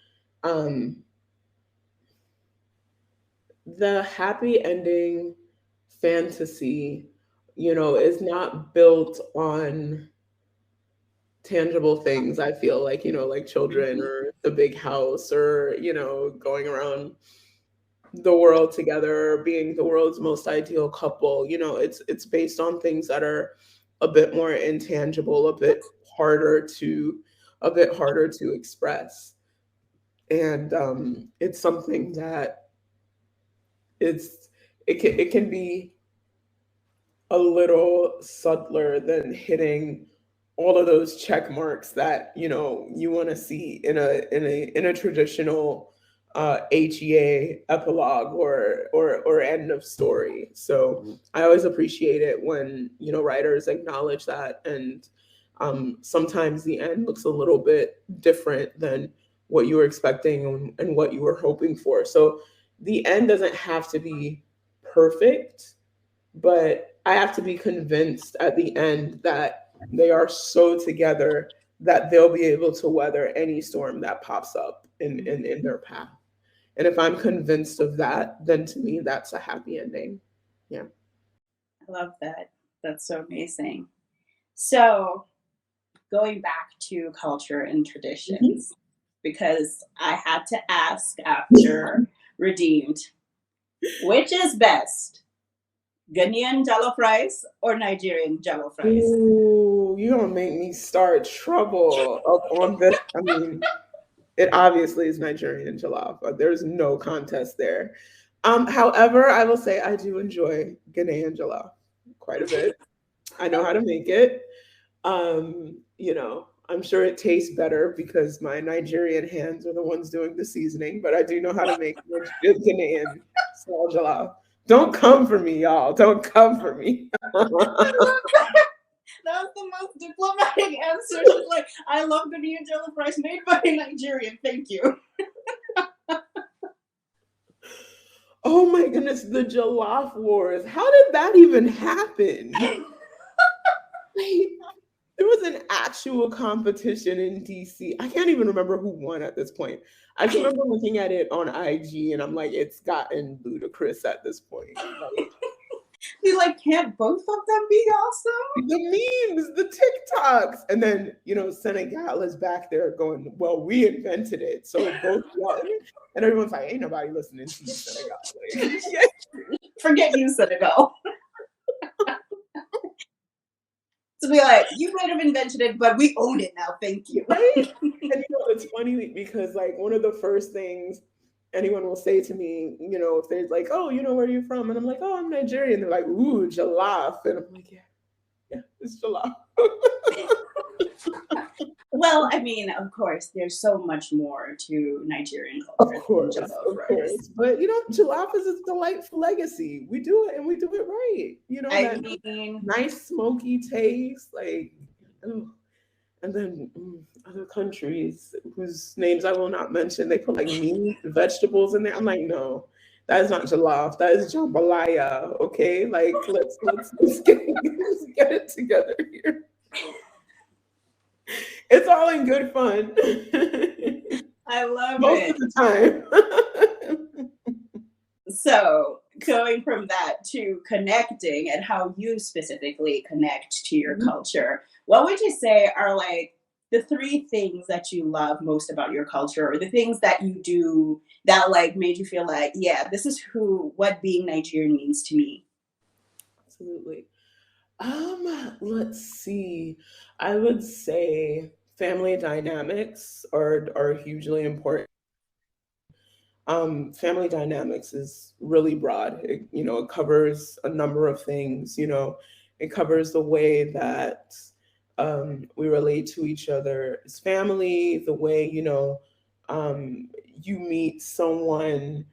um the happy ending fantasy, is not built on tangible things. I feel like, like children Mhm. or the big house or, going around the world together, being the world's most ideal couple. It's based on things that are a bit more intangible, a bit harder to express. And it's something that it's it can be a little subtler than hitting all of those check marks that you want to see in a traditional HEA epilogue or end of story. So I always appreciate it when writers acknowledge that, and sometimes the end looks a little bit different than what you were expecting and what you were hoping for. So the end doesn't have to be perfect, but I have to be convinced at the end that they are so together that they'll be able to weather any storm that pops up in their path. And if I'm convinced of that, then to me, that's a happy ending. Yeah. I love that. That's so amazing. So, going back to culture and Mhm. traditions, because I had to ask after Redeemed, which is best, Ghanaian jollof rice or Nigerian jollof rice? Ooh, you're gonna make me start trouble up on this. I mean, it obviously is Nigerian jollof, but there's no contest there. However, I will say I do enjoy Ghanaian jollof quite a bit. I know how to make it. I'm sure it tastes better because my Nigerian hands are the ones doing the seasoning, but I do know how to make good Ghanaian style jollof. Don't come for me, y'all. Don't come for me. That was the most diplomatic answer. She's like, I love Ghanaian jollof rice made by a Nigerian. Thank you. Oh my goodness, the jollof wars. How did that even happen? Like, there was an actual competition in DC. I can't even remember who won at this point. I just remember looking at it on IG and I'm like, it's gotten ludicrous at this point. Like, He's like, can't both of them be awesome? the memes, the TikToks, and then Senegal is back there going, "Well, we invented it, so both y'all." And everyone's like, "Ain't nobody listening to you, Senegal." Like, yeah, Forget you, Senegal. To be like, you might have invented it, but we own it now. Thank you. right. And it's funny because like one of the first things anyone will say to me, if they're like, "Oh, where are you from?" and I'm like, "Oh, I'm Nigerian." They're like, "Ooh, jollof," and I'm like, "Yeah, yeah, it's jollof." Well, I mean, of course, there's so much more to Nigerian culture than jollof Of rice. course. But jollof is a delightful legacy. We do it and we do it right. I That mean, nice smoky taste. Like, Oh, and then other countries whose names I will not mention, they put like meat, vegetables in there. I'm like, no, that is not jollof. That is jambalaya. Okay, like let's get it together here. It's all in good fun. I love Most it. of the time. So going from that to connecting and how you specifically connect to your culture, what would you say are like the three things that you love most about your culture, or the things that you do that like made you feel like, yeah, this is what being Nigerian means to me? Absolutely. Let's see. I would say family dynamics are hugely important. Family dynamics is really broad. It covers a number of things. It covers the way that we relate to each other as family, the way, you meet someone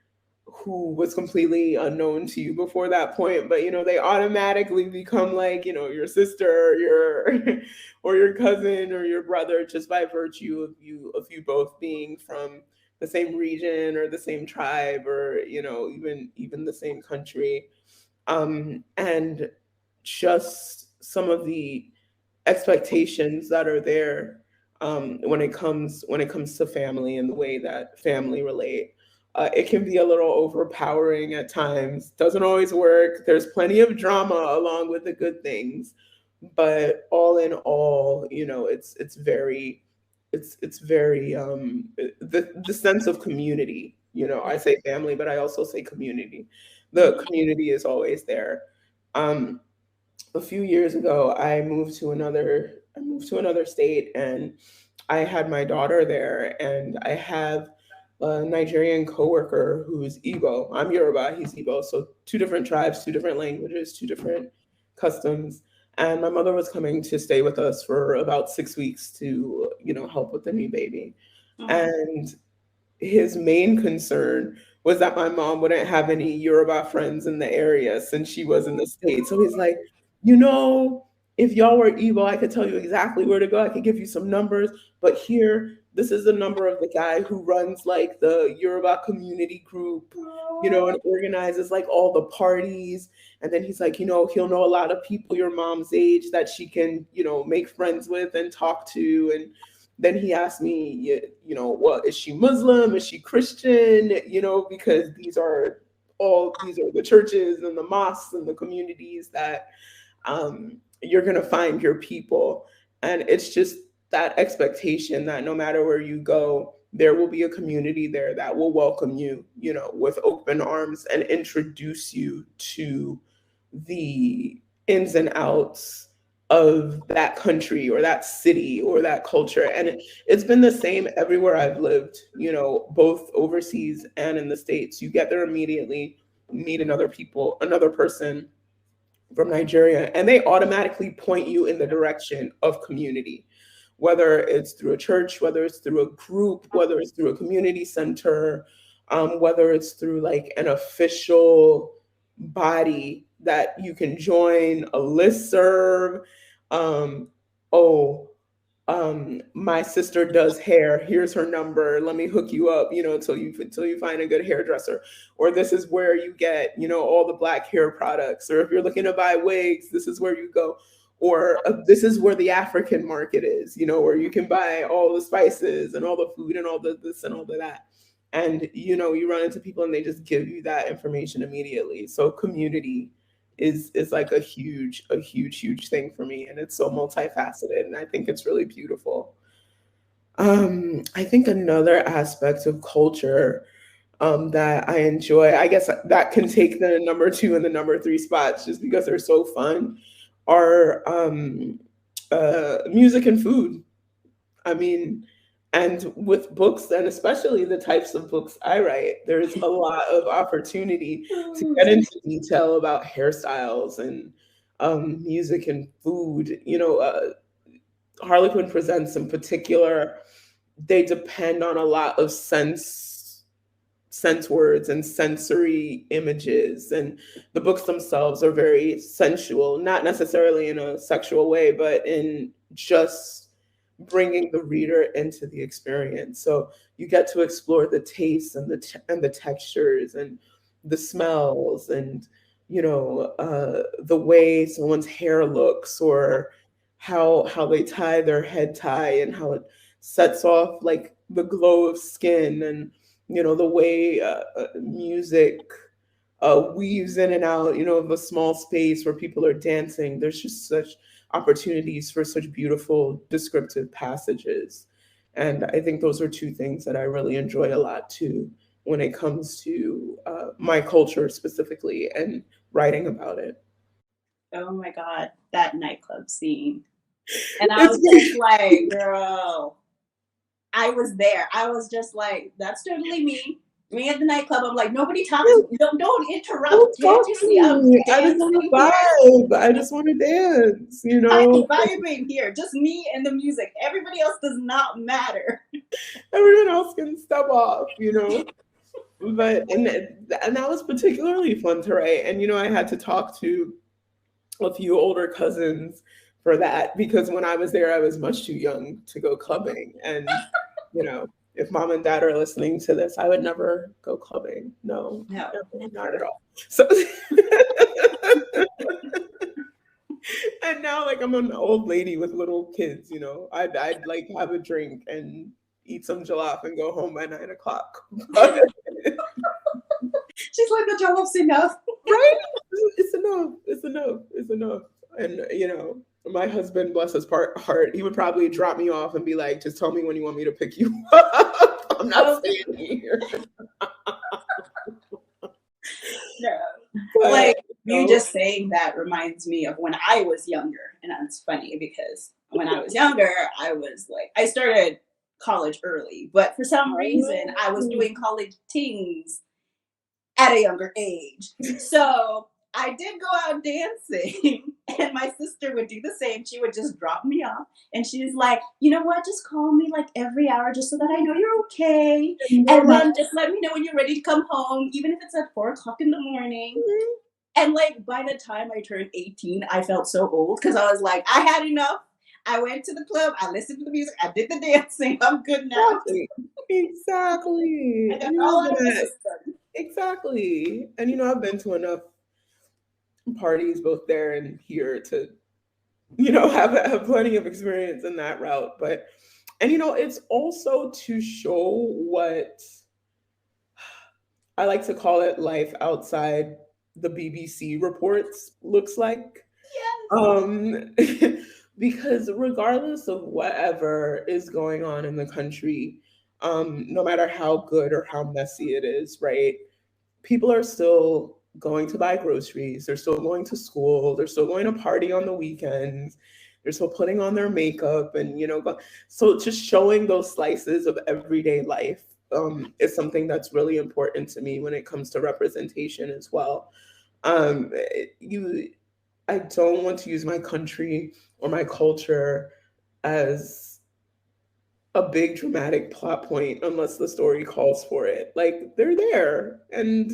who was completely unknown to you before that point, but they automatically become like, your sister, or your or your cousin or your brother, just by virtue of you both being from the same region or the same tribe, or even the same country. And just some of the expectations that are there, when it comes to family and the way that family relate. It can be a little overpowering at times. Doesn't always work. There's plenty of drama along with the good things, but all in all, it's very the sense of community. I say family, but I also say community. The community is always there. Um, a few years ago, I moved to another state, and I had my daughter there, and I have a Nigerian coworker who's Igbo. I'm Yoruba, he's Igbo, so two different tribes, two different languages, two different customs. And my mother was coming to stay with us for about 6 weeks to, help with the new baby. Mhm. And his main concern was that my mom wouldn't have any Yoruba friends in the area since she was in the States. So he's like, you know, if y'all were evil, I could tell you exactly where to go. I could give you some numbers, but here, this is the number of the guy who runs like the Yoruba community group, and organizes like all the parties. And then he's like, he'll know a lot of people your mom's age that she can, make friends with and talk to. And then he asked me, well, is she Muslim? Is she Christian? Because these are the churches and the mosques and the communities that you're going to find your people. And it's just that expectation that no matter where you go, there will be a community there that will welcome you, with open arms and introduce you to the ins and outs of that country or that city or that culture. And it's been the same everywhere I've lived, both overseas and in the States. You get there immediately, meet another person from Nigeria, and they automatically point you in the direction of community, whether it's through a church, whether it's through a group, whether it's through a community center, whether it's through like an official body that you can join, a listserv. Um, oh, my sister does hair, here's her number, let me hook you up, until you find a good hairdresser. Or this is where you get, all the black hair products. Or if you're looking to buy wigs, this is where you go. Or this is where the African market is, where you can buy all the spices and all the food and all the this and all the that. And you run into people and they just give you that information immediately. So community is like a huge thing for me, and it's so multifaceted, and I think it's really beautiful. I think another aspect of culture that I enjoy, I guess that can take the number two and the number three spots just because they're so fun, are music and food. I mean, and with books, and especially the types of books I write, there's a lot of opportunity to get into detail about hairstyles and music and food. Harlequin presents in particular, they depend on a lot of sense words and sensory images, and the books themselves are very sensual, not necessarily in a sexual way, but in just bringing the reader into the experience. So you get to explore the tastes and the textures and the smells, and the way someone's hair looks, or how they tie their head tie, and how it sets off like the glow of skin, and the way music weaves in and out, of a small space where people are dancing. There's just such opportunities for such beautiful descriptive passages. And I think those are two things that I really enjoy a lot too, when it comes to my culture specifically and writing about it. Oh my God, that nightclub scene. And I was just like, girl, I was there. I was just like, that's totally me. Me at the nightclub. I'm like, nobody talks to me. Don't interrupt. Can't you see I'm I just want to vibe. I just want to dance, I'm vibing here. Just me and the music. Everybody else does not matter. Everyone else can step off, But and that was particularly fun to write. And I had to talk to a few older cousins for that, because when I was there, I was much too young to go clubbing. And if mom and dad are listening to this, I would never go clubbing. No, not at all. So and now, like, I'm an old lady with little kids, I'd like have a drink and eat some jollof and go home by 9 o'clock. She's like, the jollof's enough. Right? It's enough. It's enough. It's enough. And my husband, bless his heart, he would probably drop me off and be like, just tell me when you want me to pick you up. I'm not staying here. No. Like, you just saying that reminds me of when I was younger. And it's funny because when I was younger, I was like, I started college early, but for some reason I was doing college things at a younger age. So I did go out dancing, and my sister would do the same. She would just drop me off, and she's like, you know what, just call me like every hour just so that I know you're okay. And then just let me know when you're ready to come home, even if it's at 4 o'clock in the morning. Mm-hmm. And like by the time I turned 18, I felt so old because I was like, I had enough. I went to the club, I listened to the music, I did the dancing, I'm good now. Exactly. I got all out of the system. Exactly. And I've been to enough parties both there and here to have plenty of experience in that route. But it's also to show what I like to call it life outside the BBC reports looks like. Yes. Because regardless of whatever is going on in the country, no matter how good or how messy it is, right? People are still going to buy groceries. They're still going to school. They're still going to party on the weekends. They're still putting on their makeup, and so just showing those slices of everyday life is something that's really important to me when it comes to representation as well. I don't want to use my country or my culture as a big dramatic plot point unless the story calls for it. Like, they're there, and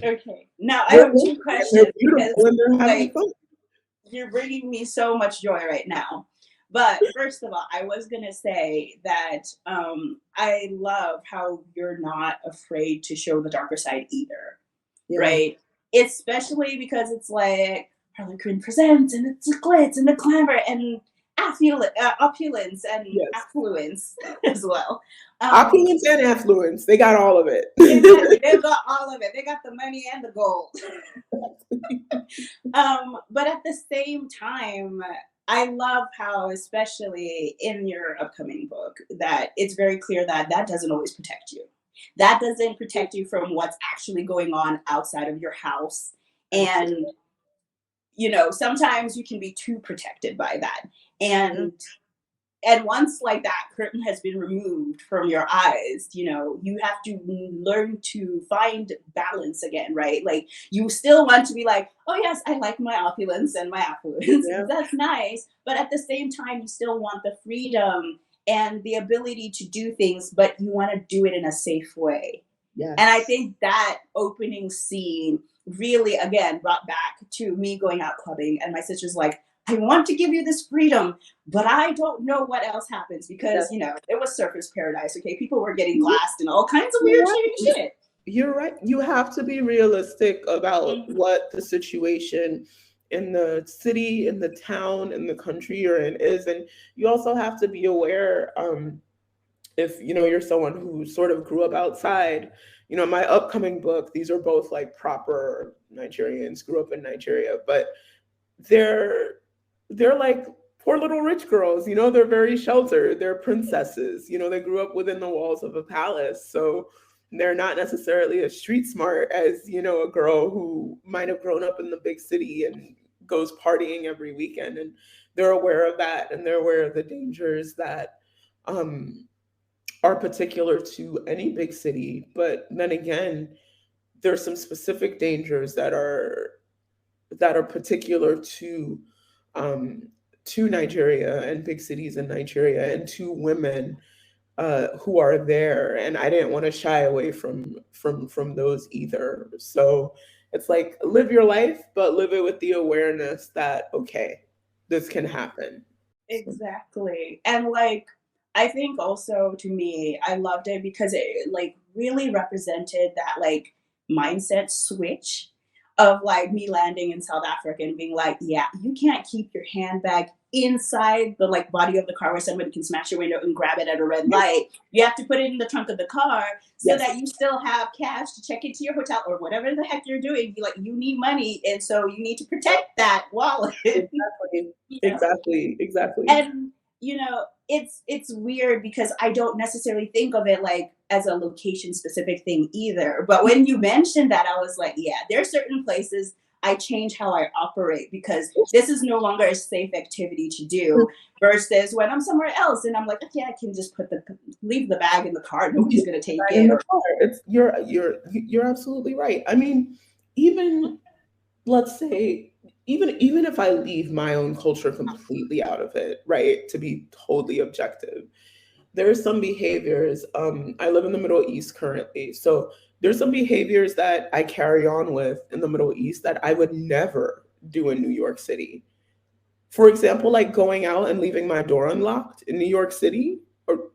okay. Now I have 2 questions because like, you're bringing me so much joy right now. But first of all, I was gonna say that I love how you're not afraid to show the darker side either, right? Especially because it's like Harley Quinn presents, and it's the glitz and the glamour and opulence and affluence as well. Opulence and affluence, they got all of it. Exactly. They've got all of it. They got the money and the gold. But at the same time, I love how, especially in your upcoming book, that it's very clear that that doesn't always protect you. That doesn't protect you from what's actually going on outside of your house. And, sometimes you can be too protected by that. And once like that curtain has been removed from your eyes, you have to learn to find balance again, right? Like, you still want to be like, oh yes, I like my opulence and my affluence. Yeah. That's nice. But at the same time, you still want the freedom and the ability to do things, but you want to do it in a safe way. Yes. And I think that opening scene really, again, brought back to me going out clubbing, and my sister's like, I want to give you this freedom, but I don't know what else happens because, it was surface paradise, okay? People were getting glassed and all kinds of weird shit. You're right. You have to be realistic about Mhm. what the situation in the city, in the town, in the country you're in is. And you also have to be aware, if you're someone who sort of grew up outside. My upcoming book, these are both like proper Nigerians, grew up in Nigeria, but they're like poor little rich girls. They're very sheltered, they're princesses. They grew up within the walls of a palace, so they're not necessarily as street smart as a girl who might have grown up in the big city and goes partying every weekend. And they're aware of that, and they're aware of the dangers that are particular to any big city. But then again, there's some specific dangers that are particular um, to Nigeria and big cities in Nigeria, and to women who are there. And I didn't want to shy away from those either. So it's like, live your life, but live it with the awareness that, okay, this can happen. Exactly. And like, I think also to me, I loved it because it like really represented that like mindset switch of like me landing in South Africa and being like, yeah, you can't keep your handbag inside the like body of the car where somebody can smash your window and grab it at a red light. You have to put it in the trunk of the car so that you still have cash to check into your hotel or whatever the heck you're doing. You need money, and so you need to protect that wallet. Exactly. And it's weird because I don't necessarily think of it like as a location specific thing either. But when you mentioned that, I was like, yeah, there are certain places I change how I operate because this is no longer a safe activity to do versus when I'm somewhere else and I'm like, okay, I can just leave the bag in the car. Nobody's gonna take it. In the car. You're absolutely right. I mean, even let's say, even if I leave my own culture completely out of it, right, to be totally objective, there are some behaviors. I live in the Middle East currently, so there's some behaviors that I carry on with in the Middle East that I would never do in New York City. For example, like going out and leaving my door unlocked in New York City, or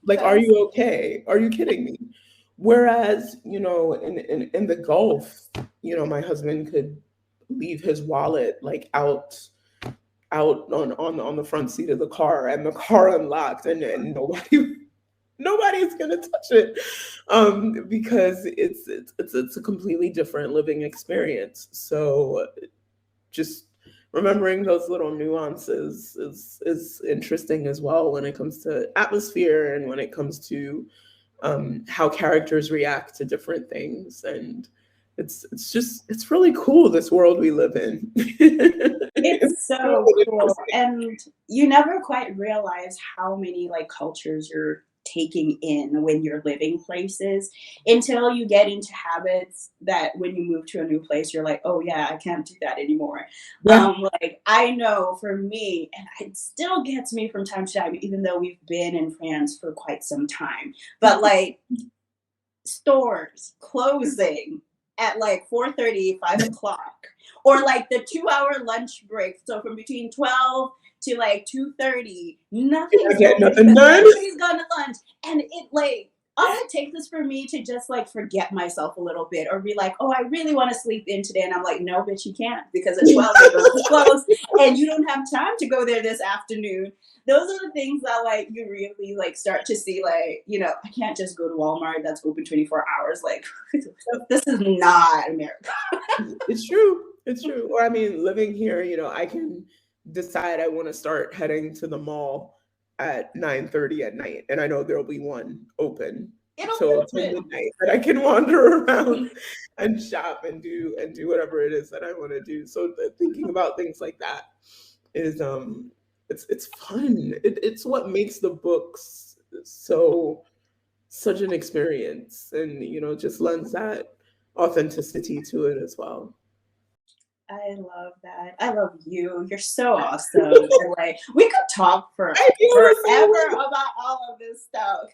like, are you okay? Are you kidding me? Whereas, in the Gulf, my husband could leave his wallet like out on the front seat of the car, and the car unlocked, and nobody's gonna touch it, because it's a completely different living experience. So just remembering those little nuances is interesting as well when it comes to atmosphere and when it comes to how characters react to different things. And it's really cool, this world we live in. It's so cool. And you never quite realize how many like cultures you're taking in when you're living places until you get into habits that when you move to a new place, you're like, oh yeah, I can't do that anymore. Yeah. Like I know for me, and it still gets me from time to time, even though we've been in France for quite some time, but like stores closing at like 4:30, 5 o'clock, or like the 2 hour lunch break. So from between 12 to like 2:30, nothing's Get open nothing because done. everybody's gone to lunch. And it like all it takes is for me to just like forget myself a little bit or be like, oh, I really want to sleep in today. And I'm like, no, bitch, you can't because at 12 they're going to close and you don't have time to go there this afternoon. Those are the things that like you really like start to see like, I can't just go to Walmart that's open 24 hours. Like this is not America. It's true. Or I mean, living here, I can decide I want to start heading to the mall at 9:30 at night, and I know there'll be one open till midnight that I can wander around and shop and do whatever it is that I want to do. So thinking about things like that is it's fun. It's what makes the books such an experience, and just lends that authenticity to it as well. I love that. I love you. You're so awesome. And like we could talk for I feel the same forever way. about all of this stuff.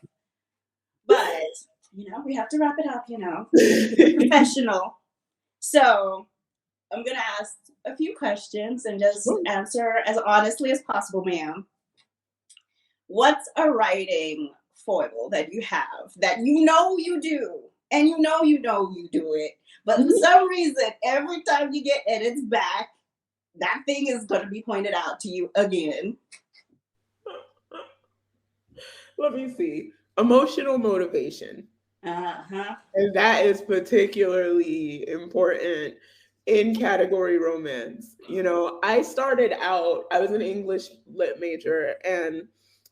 But we have to wrap it up, professional. So I'm gonna ask a few questions and just answer as honestly as possible, ma'am. What's a writing foible that you have that you do, and you do it, but for some reason, every time you get edits back, that thing is going to be pointed out to you again? Let me see. Emotional motivation. Uh-huh. And that is particularly important in category romance. I started out, I was an English lit major, and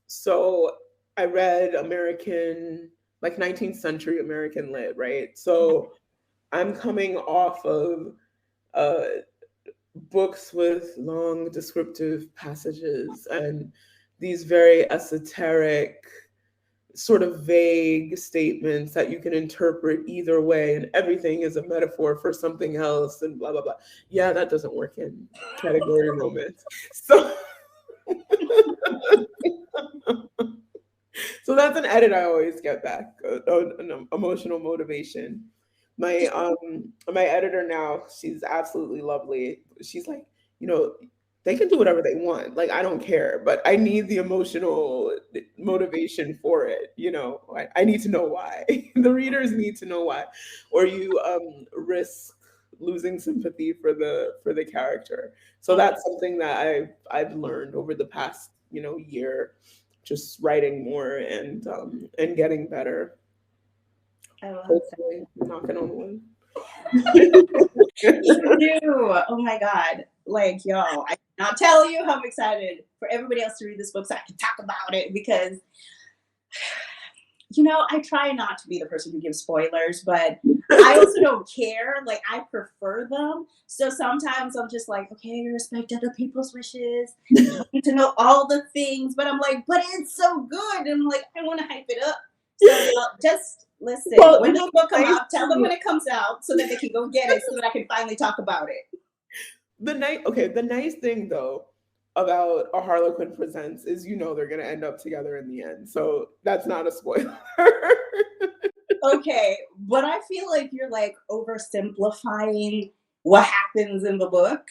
so I read American, like 19th century American lit, right? So I'm coming off of books with long descriptive passages and these very esoteric, sort of vague statements that you can interpret either way, and everything is a metaphor for something else, and blah blah blah. Yeah, that doesn't work in category romance. So so that's an edit I always get back, an emotional motivation. My editor now, she's absolutely lovely. She's like, they can do whatever they want. Like, I don't care, but I need the emotional motivation for it. I need to know why. The readers need to know why, or you risk losing sympathy for the character. So that's something that I've learned over the past year, just writing more and getting better. I love Hopefully, knocking on wood. You do. Oh my God. Like, y'all, I cannot tell you how I'm excited for everybody else to read this book so I can talk about it, because I try not to be the person who gives spoilers, but I also don't care. Like, I prefer them. So sometimes I'm just like, okay, respect other people's wishes. I need to know all the things, but I'm like, but it's so good. And I'm like, I want to hype it up. So y'all just listen. Well, when this book comes out, tell them when it comes out so that they can go get it so that I can finally talk about it. The nice thing though about A Harlequin Presents is they're gonna end up together in the end. So that's not a spoiler. Okay, but I feel like you're like oversimplifying what happens in the book.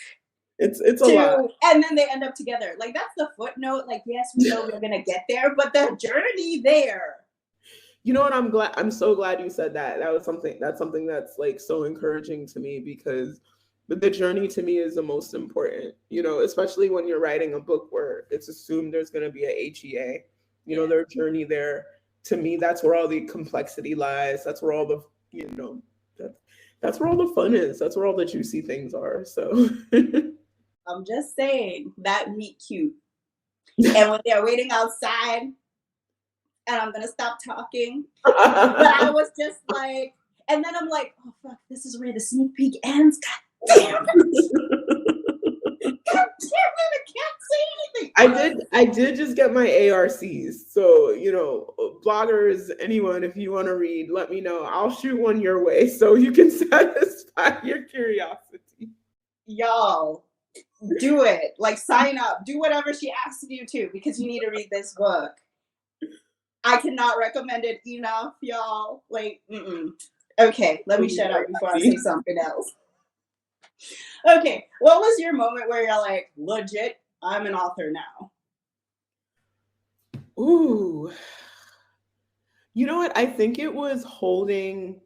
It's a lot. And then they end up together. Like, that's the footnote. Like, yes, we know we're gonna get there, but the journey there. You know what? I'm so glad you said that. That's something that's like so encouraging to me, because the journey to me is the most important, especially when you're writing a book where it's assumed there's going to be a HEA, their journey there. To me, that's where all the complexity lies. That's where all the, that's where all the fun is. That's where all the juicy things are. So I'm just saying that meet cute. And when they're waiting outside, and I'm gonna stop talking, but I was just like, and then I'm like, oh fuck, this is where the sneak peek ends. God damn it! God damn it! I can't say anything. I did just get my ARCs. So, bloggers, anyone, if you want to read, let me know. I'll shoot one your way so you can satisfy your curiosity. Y'all, do it. Like, sign up. Do whatever she asks you to, because you need to read this book. I cannot recommend it enough, y'all. Like, Okay, let me shut up before I say something else. Okay, what was your moment where you're like, legit, I'm an author now? Ooh. You know what? I think it was holding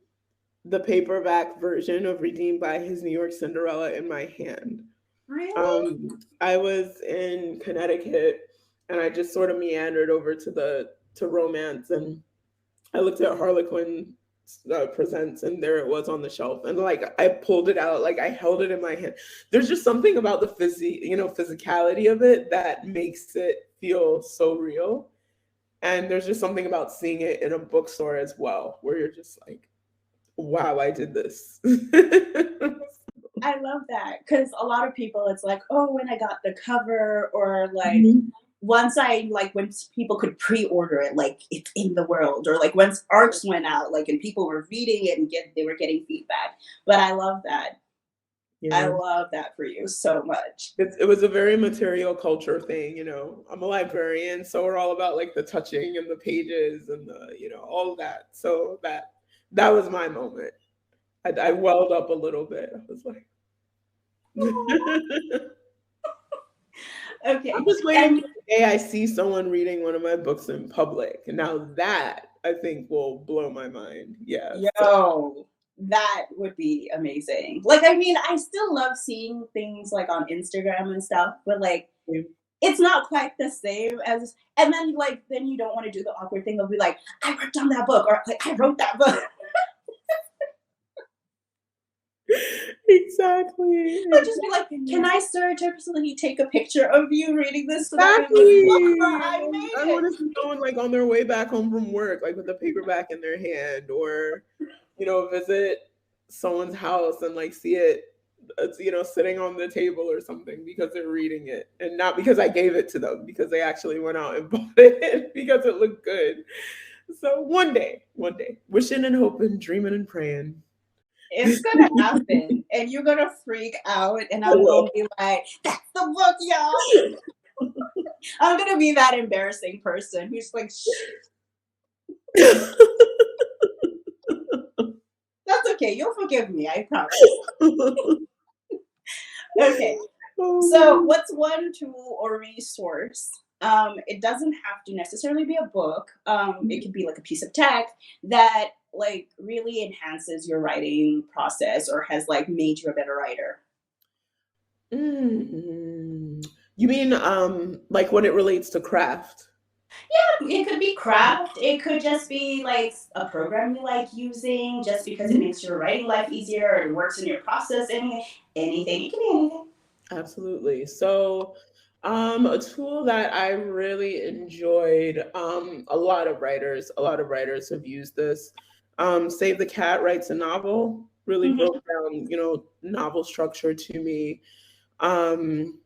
the paperback version of Redeemed by His New York Cinderella in my hand. Really? I was in Connecticut, and I just sort of meandered over to romance, and I looked at Harlequin Presents, and there it was on the shelf, and like I pulled it out, like I held it in my hand. There's just something about the physicality of it that makes it feel so real, and there's just something about seeing it in a bookstore as well, where you're just like, wow, I did this. I love that, because a lot of people, it's like, oh, when I got the cover, or like when people could pre-order it, like it's in the world, or like once ARCs went out, like, and people were reading it and they were getting feedback. But I love that. I Yeah. love that for you so much. It was a very material culture thing, I'm a librarian, so we're all about like the touching and the pages and the, all of that. So that was my moment. I welled up a little bit. I was like, Okay. I'm just waiting And for the day I see someone reading one of my books in public. And now that I think will blow my mind. Yeah. yo, that would be amazing. Like, I mean, I still love seeing things like on Instagram and stuff, but like, it's not quite the same as, and then like, then you don't want to do the awkward thing of be like, I worked on that book, or like, I wrote that book. Exactly. But just be like, can I surreptitiously take a picture of you reading this so that I Exactly. I I made want it? to see someone like on their way back home from work, like with a paperback in their hand, or visit someone's house and like see it, sitting on the table or something because they're reading it, and not because I gave it to them, because they actually went out and bought it because it looked good. So one day, wishing and hoping, dreaming and praying. It's gonna happen, and you're gonna freak out, and I I'm will. gonna be like, "That's the book, y'all." I'm gonna be that embarrassing person who's like, "Shh, that's okay. You'll forgive me, I promise." Okay. So, Oh, what's one tool or resource? It doesn't have to necessarily be a book. It could be like a piece of tech that like really enhances your writing process or has like made you a better writer. mm. You mean like when it relates to craft? It could be craft. It could just be like a program you like using just because it makes your writing life easier and works in your process. Anything. It can be anything. Absolutely. So, a tool that I really enjoyed, a lot of writers have used this. Save the Cat writes a novel, really Mhm. broke down, novel structure to me. Um,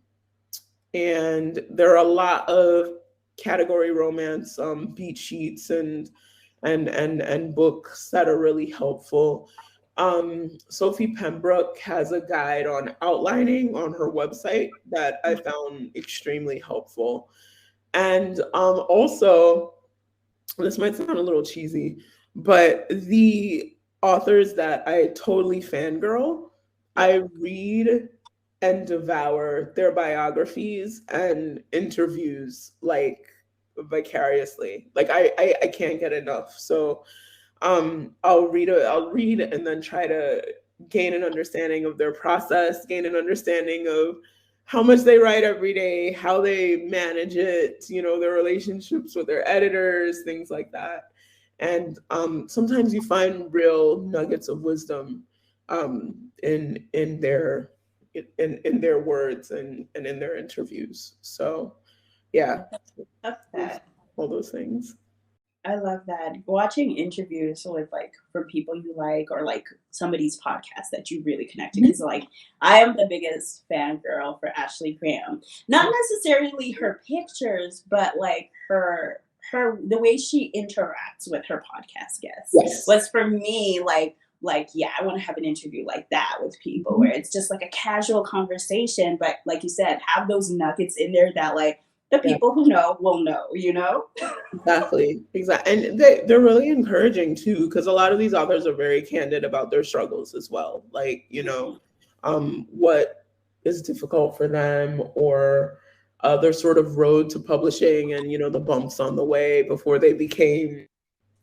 and there are a lot of category romance beat sheets and books that are really helpful. Sophie Pembroke has a guide on outlining on her website that I found extremely helpful. And also, this might sound a little cheesy, but the authors that I totally fangirl, I read and devour their biographies and interviews like vicariously. Like I can't get enough. So I'll read and then try to gain an understanding of their process, gain an understanding of how much they write every day, how they manage it, their relationships with their editors, things like that. And sometimes you find real nuggets of wisdom in their words and in their interviews. So yeah, Love that. all those things. I love that. Watching interviews with like from people you like or like somebody's podcast that you really connect to. Because like I am the biggest fangirl for Ashley Graham. Not necessarily her pictures, but like her the way she interacts with her podcast guests Yes. was for me like yeah, I want to have an interview like that with people where it's just like a casual conversation, but like you said, have those nuggets in there that like the Yeah. people who know will know, you know? Exactly. And they're really encouraging too, because a lot of these authors are very candid about their struggles as well. Like, what is difficult for them, or their sort of road to publishing, and, the bumps on the way before they became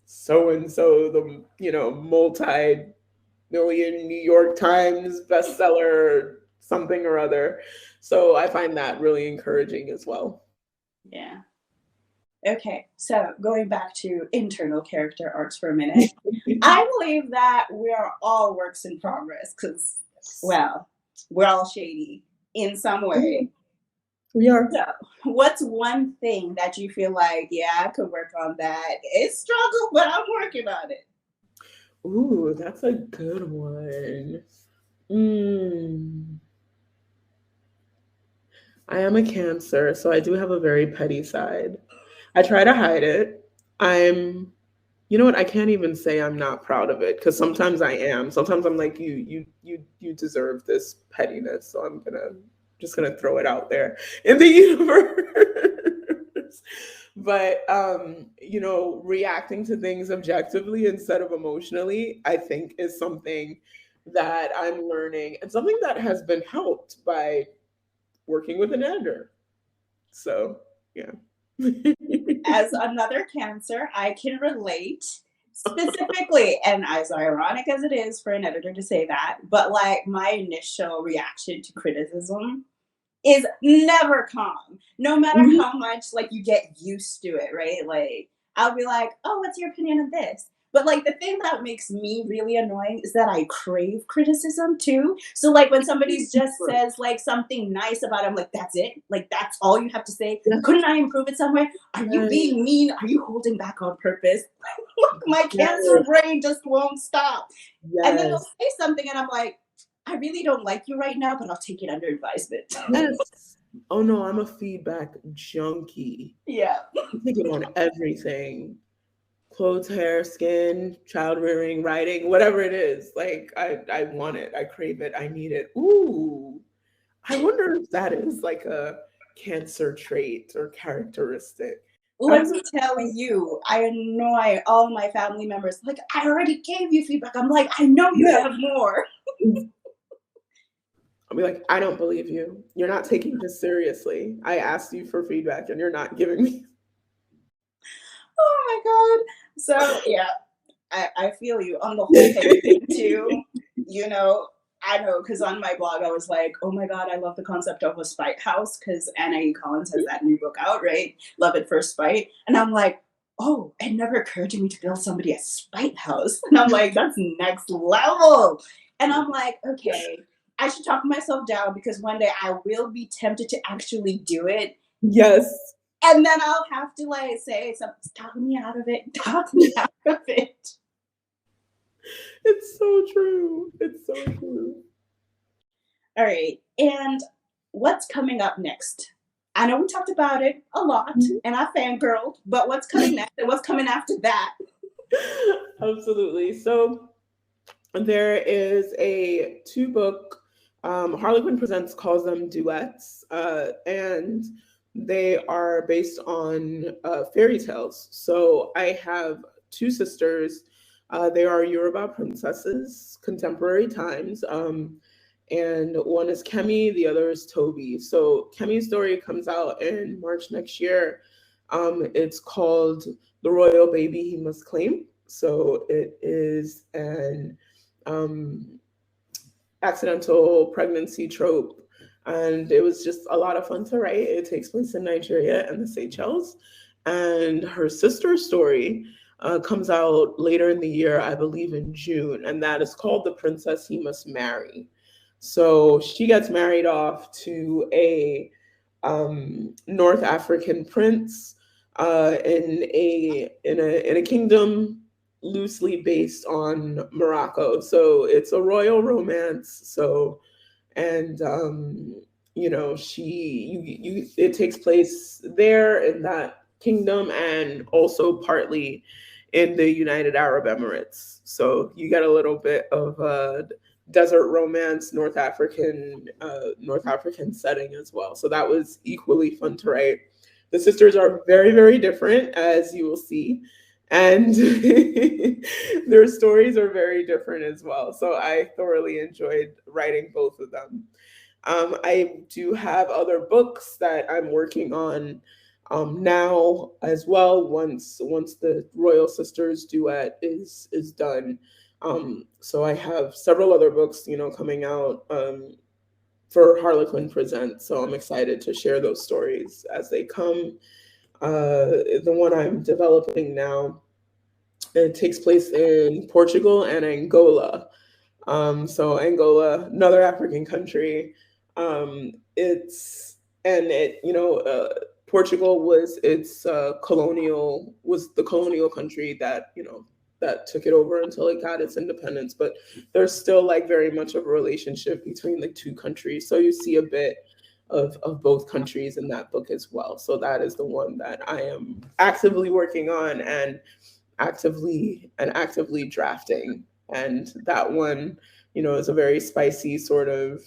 so and so, the, multi-million New York Times bestseller, something or other. So I find that really encouraging as well. Yeah. Okay, so going back to internal character arcs for a minute, I believe that we are all works in progress because, well, we're all shady in some way. We are. So, what's one thing that you feel like, yeah, I could work on that? It's struggle, but I'm working on it. Ooh, that's a good one. Mm. I am a Cancer, so I do have a very petty side. I try to hide it. I'm You know what? I can't even say I'm not proud of it, because sometimes I am. Sometimes I'm like, you deserve this pettiness, so I'm just gonna throw it out there in the universe. But reacting to things objectively instead of emotionally, I think is something that I'm learning, and something that has been helped by working with an editor. So yeah. As another Cancer, I can relate specifically, and as ironic as it is for an editor to say that, but like my initial reaction to criticism is never calm, no matter Mhm. how much like you get used to it, right? Like I'll be like, oh, what's your opinion on this? But like the thing that makes me really annoying is that I crave criticism too. So like when somebody's just says like something nice about it, I'm like, that's it? Like that's all you have to say? Yes, Couldn't I improve it somewhere? Are you yes, being mean? Are you holding back on purpose? My Cancer yes, brain just won't stop. And then they'll yes. say something and I'm like, I really don't like you right now, but I'll take it under advisement. Yes. Oh no, I'm a feedback junkie. Yeah. I take it on everything. Clothes, hair, skin, child rearing, writing, whatever it is. Like I want it. I crave it. I need it. Ooh. I wonder if that is like a Cancer trait or characteristic. Let That's me tell you, I annoy all my family members. Like, I already gave you feedback. I'm like, I know you yeah. have more. I'll be like, I don't believe you. You're not taking this seriously. I asked you for feedback and you're not giving me. Oh my God. So, yeah, I feel you on the whole thing too. You know, I know because on my blog I was like, oh my God, I love the concept of a spite house because Anna E. Collins has that new book out, right? Love at First Spite. And I'm like, oh, it never occurred to me to build somebody a spite house. And I'm like, that's next level. And I'm like, okay, I should talk myself down because one day I will be tempted to actually do it. Yes. And then I'll have to like say something, talk me out of it, talk me out of it. It's so true. It's so true. All right. And what's coming up next? I know we talked about it a lot and I fangirled, but what's coming next and what's coming after that? Absolutely. So there is a two-book, Harlequin Presents calls them duets, and they are based on fairy tales. So I have two sisters. They are Yoruba princesses, contemporary times. And one is Kemi, the other is Toby. So Kemi's story comes out in March next year. It's called The Royal Baby He Must Claim. So it is an um, accidental pregnancy trope. And it was just a lot of fun to write. It takes place in Nigeria and the Seychelles. And her sister's story comes out later in the year, I believe in June, and that is called The Princess He Must Marry. So she gets married off to a North African prince in a kingdom loosely based on Morocco. So it's a royal romance. So and it takes place there in that kingdom and also partly in the United Arab Emirates. So you get a little bit of desert romance, North African setting as well. So that was equally fun to write. The sisters are very, very different, as you will see, and their stories are very different as well. So I thoroughly enjoyed writing both of them. I do have other books that I'm working on now as well. Once the Royal Sisters duet is done, so I have several other books, coming out for Harlequin Presents. So I'm excited to share those stories as they come. The one I'm developing now, it takes place in Portugal and Angola. So Angola, another African country. It's and it Portugal was the colonial country that took it over until it got its independence. But there's still like very much of a relationship between the two countries. So you see a bit of both countries in that book as well. So that is the one that I am actively working on, and actively drafting. And that one, is a very spicy sort of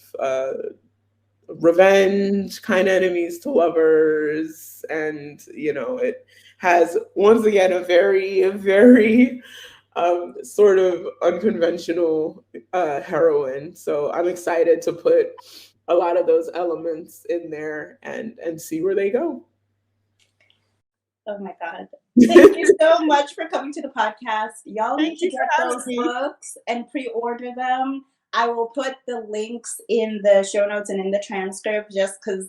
revenge, kind enemies to lovers, and it has once again a very, very sort of unconventional heroine. So I'm excited to put a lot of those elements in there and see where they go. Oh my God. Thank you so much for coming to the podcast. Y'all need to get those books and pre-order them. I will put the links in the show notes and in the transcript just because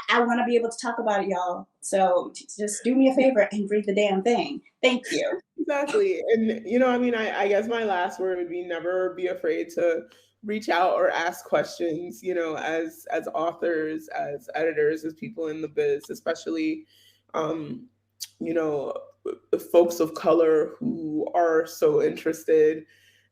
I want to be able to talk about it, y'all. So just do me a favor and read the damn thing. Thank you. Exactly. And, I guess my last word would be never be afraid to reach out or ask questions, as authors, as editors, as people in the biz, especially, folks of color who are so interested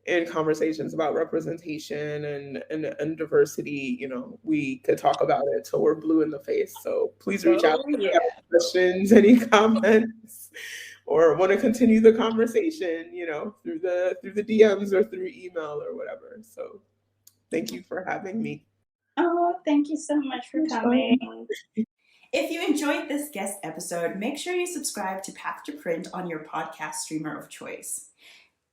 in conversations about representation and diversity. We could talk about it till we're blue in the face. So please reach out if you have questions, any comments, or want to continue the conversation, through the DMs or through email or whatever. So thank you for having me. Oh, thank you so much for coming. If you enjoyed this guest episode, make sure you subscribe to Path to Print on your podcast streamer of choice.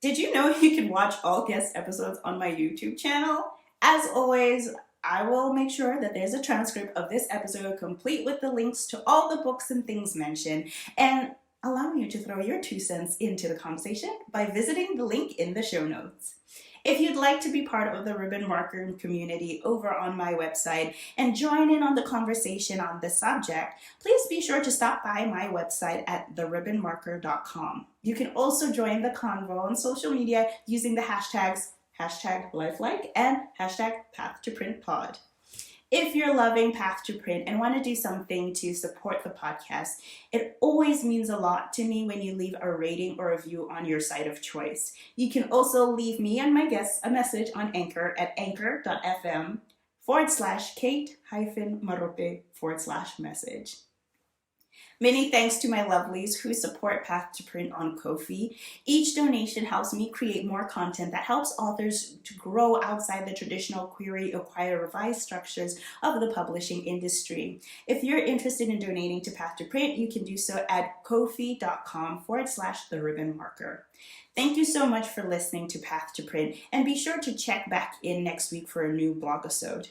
Did you know you can watch all guest episodes on my YouTube channel? As always, I will make sure that there's a transcript of this episode complete with the links to all the books and things mentioned, and allowing you to throw your 2 cents into the conversation by visiting the link in the show notes. If you'd like to be part of the Ribbon Marker community over on my website and join in on the conversation on this subject, please be sure to stop by my website at theribbonmarker.com. You can also join the convo on social media using the hashtags #lifelike and #PathToPrintPod. If you're loving Path to Print and want to do something to support the podcast, it always means a lot to me when you leave a rating or review on your site of choice. You can also leave me and my guests a message on Anchor at anchor.fm/Kate-Marope/message. Many thanks to my lovelies who support Path to Print on Ko-fi. Each donation helps me create more content that helps authors to grow outside the traditional query, acquire, revise structures of the publishing industry. If you're interested in donating to Path to Print, you can do so at ko-fi.com/theribbonmarker. Thank you so much for listening to Path to Print, and be sure to check back in next week for a new blogisode.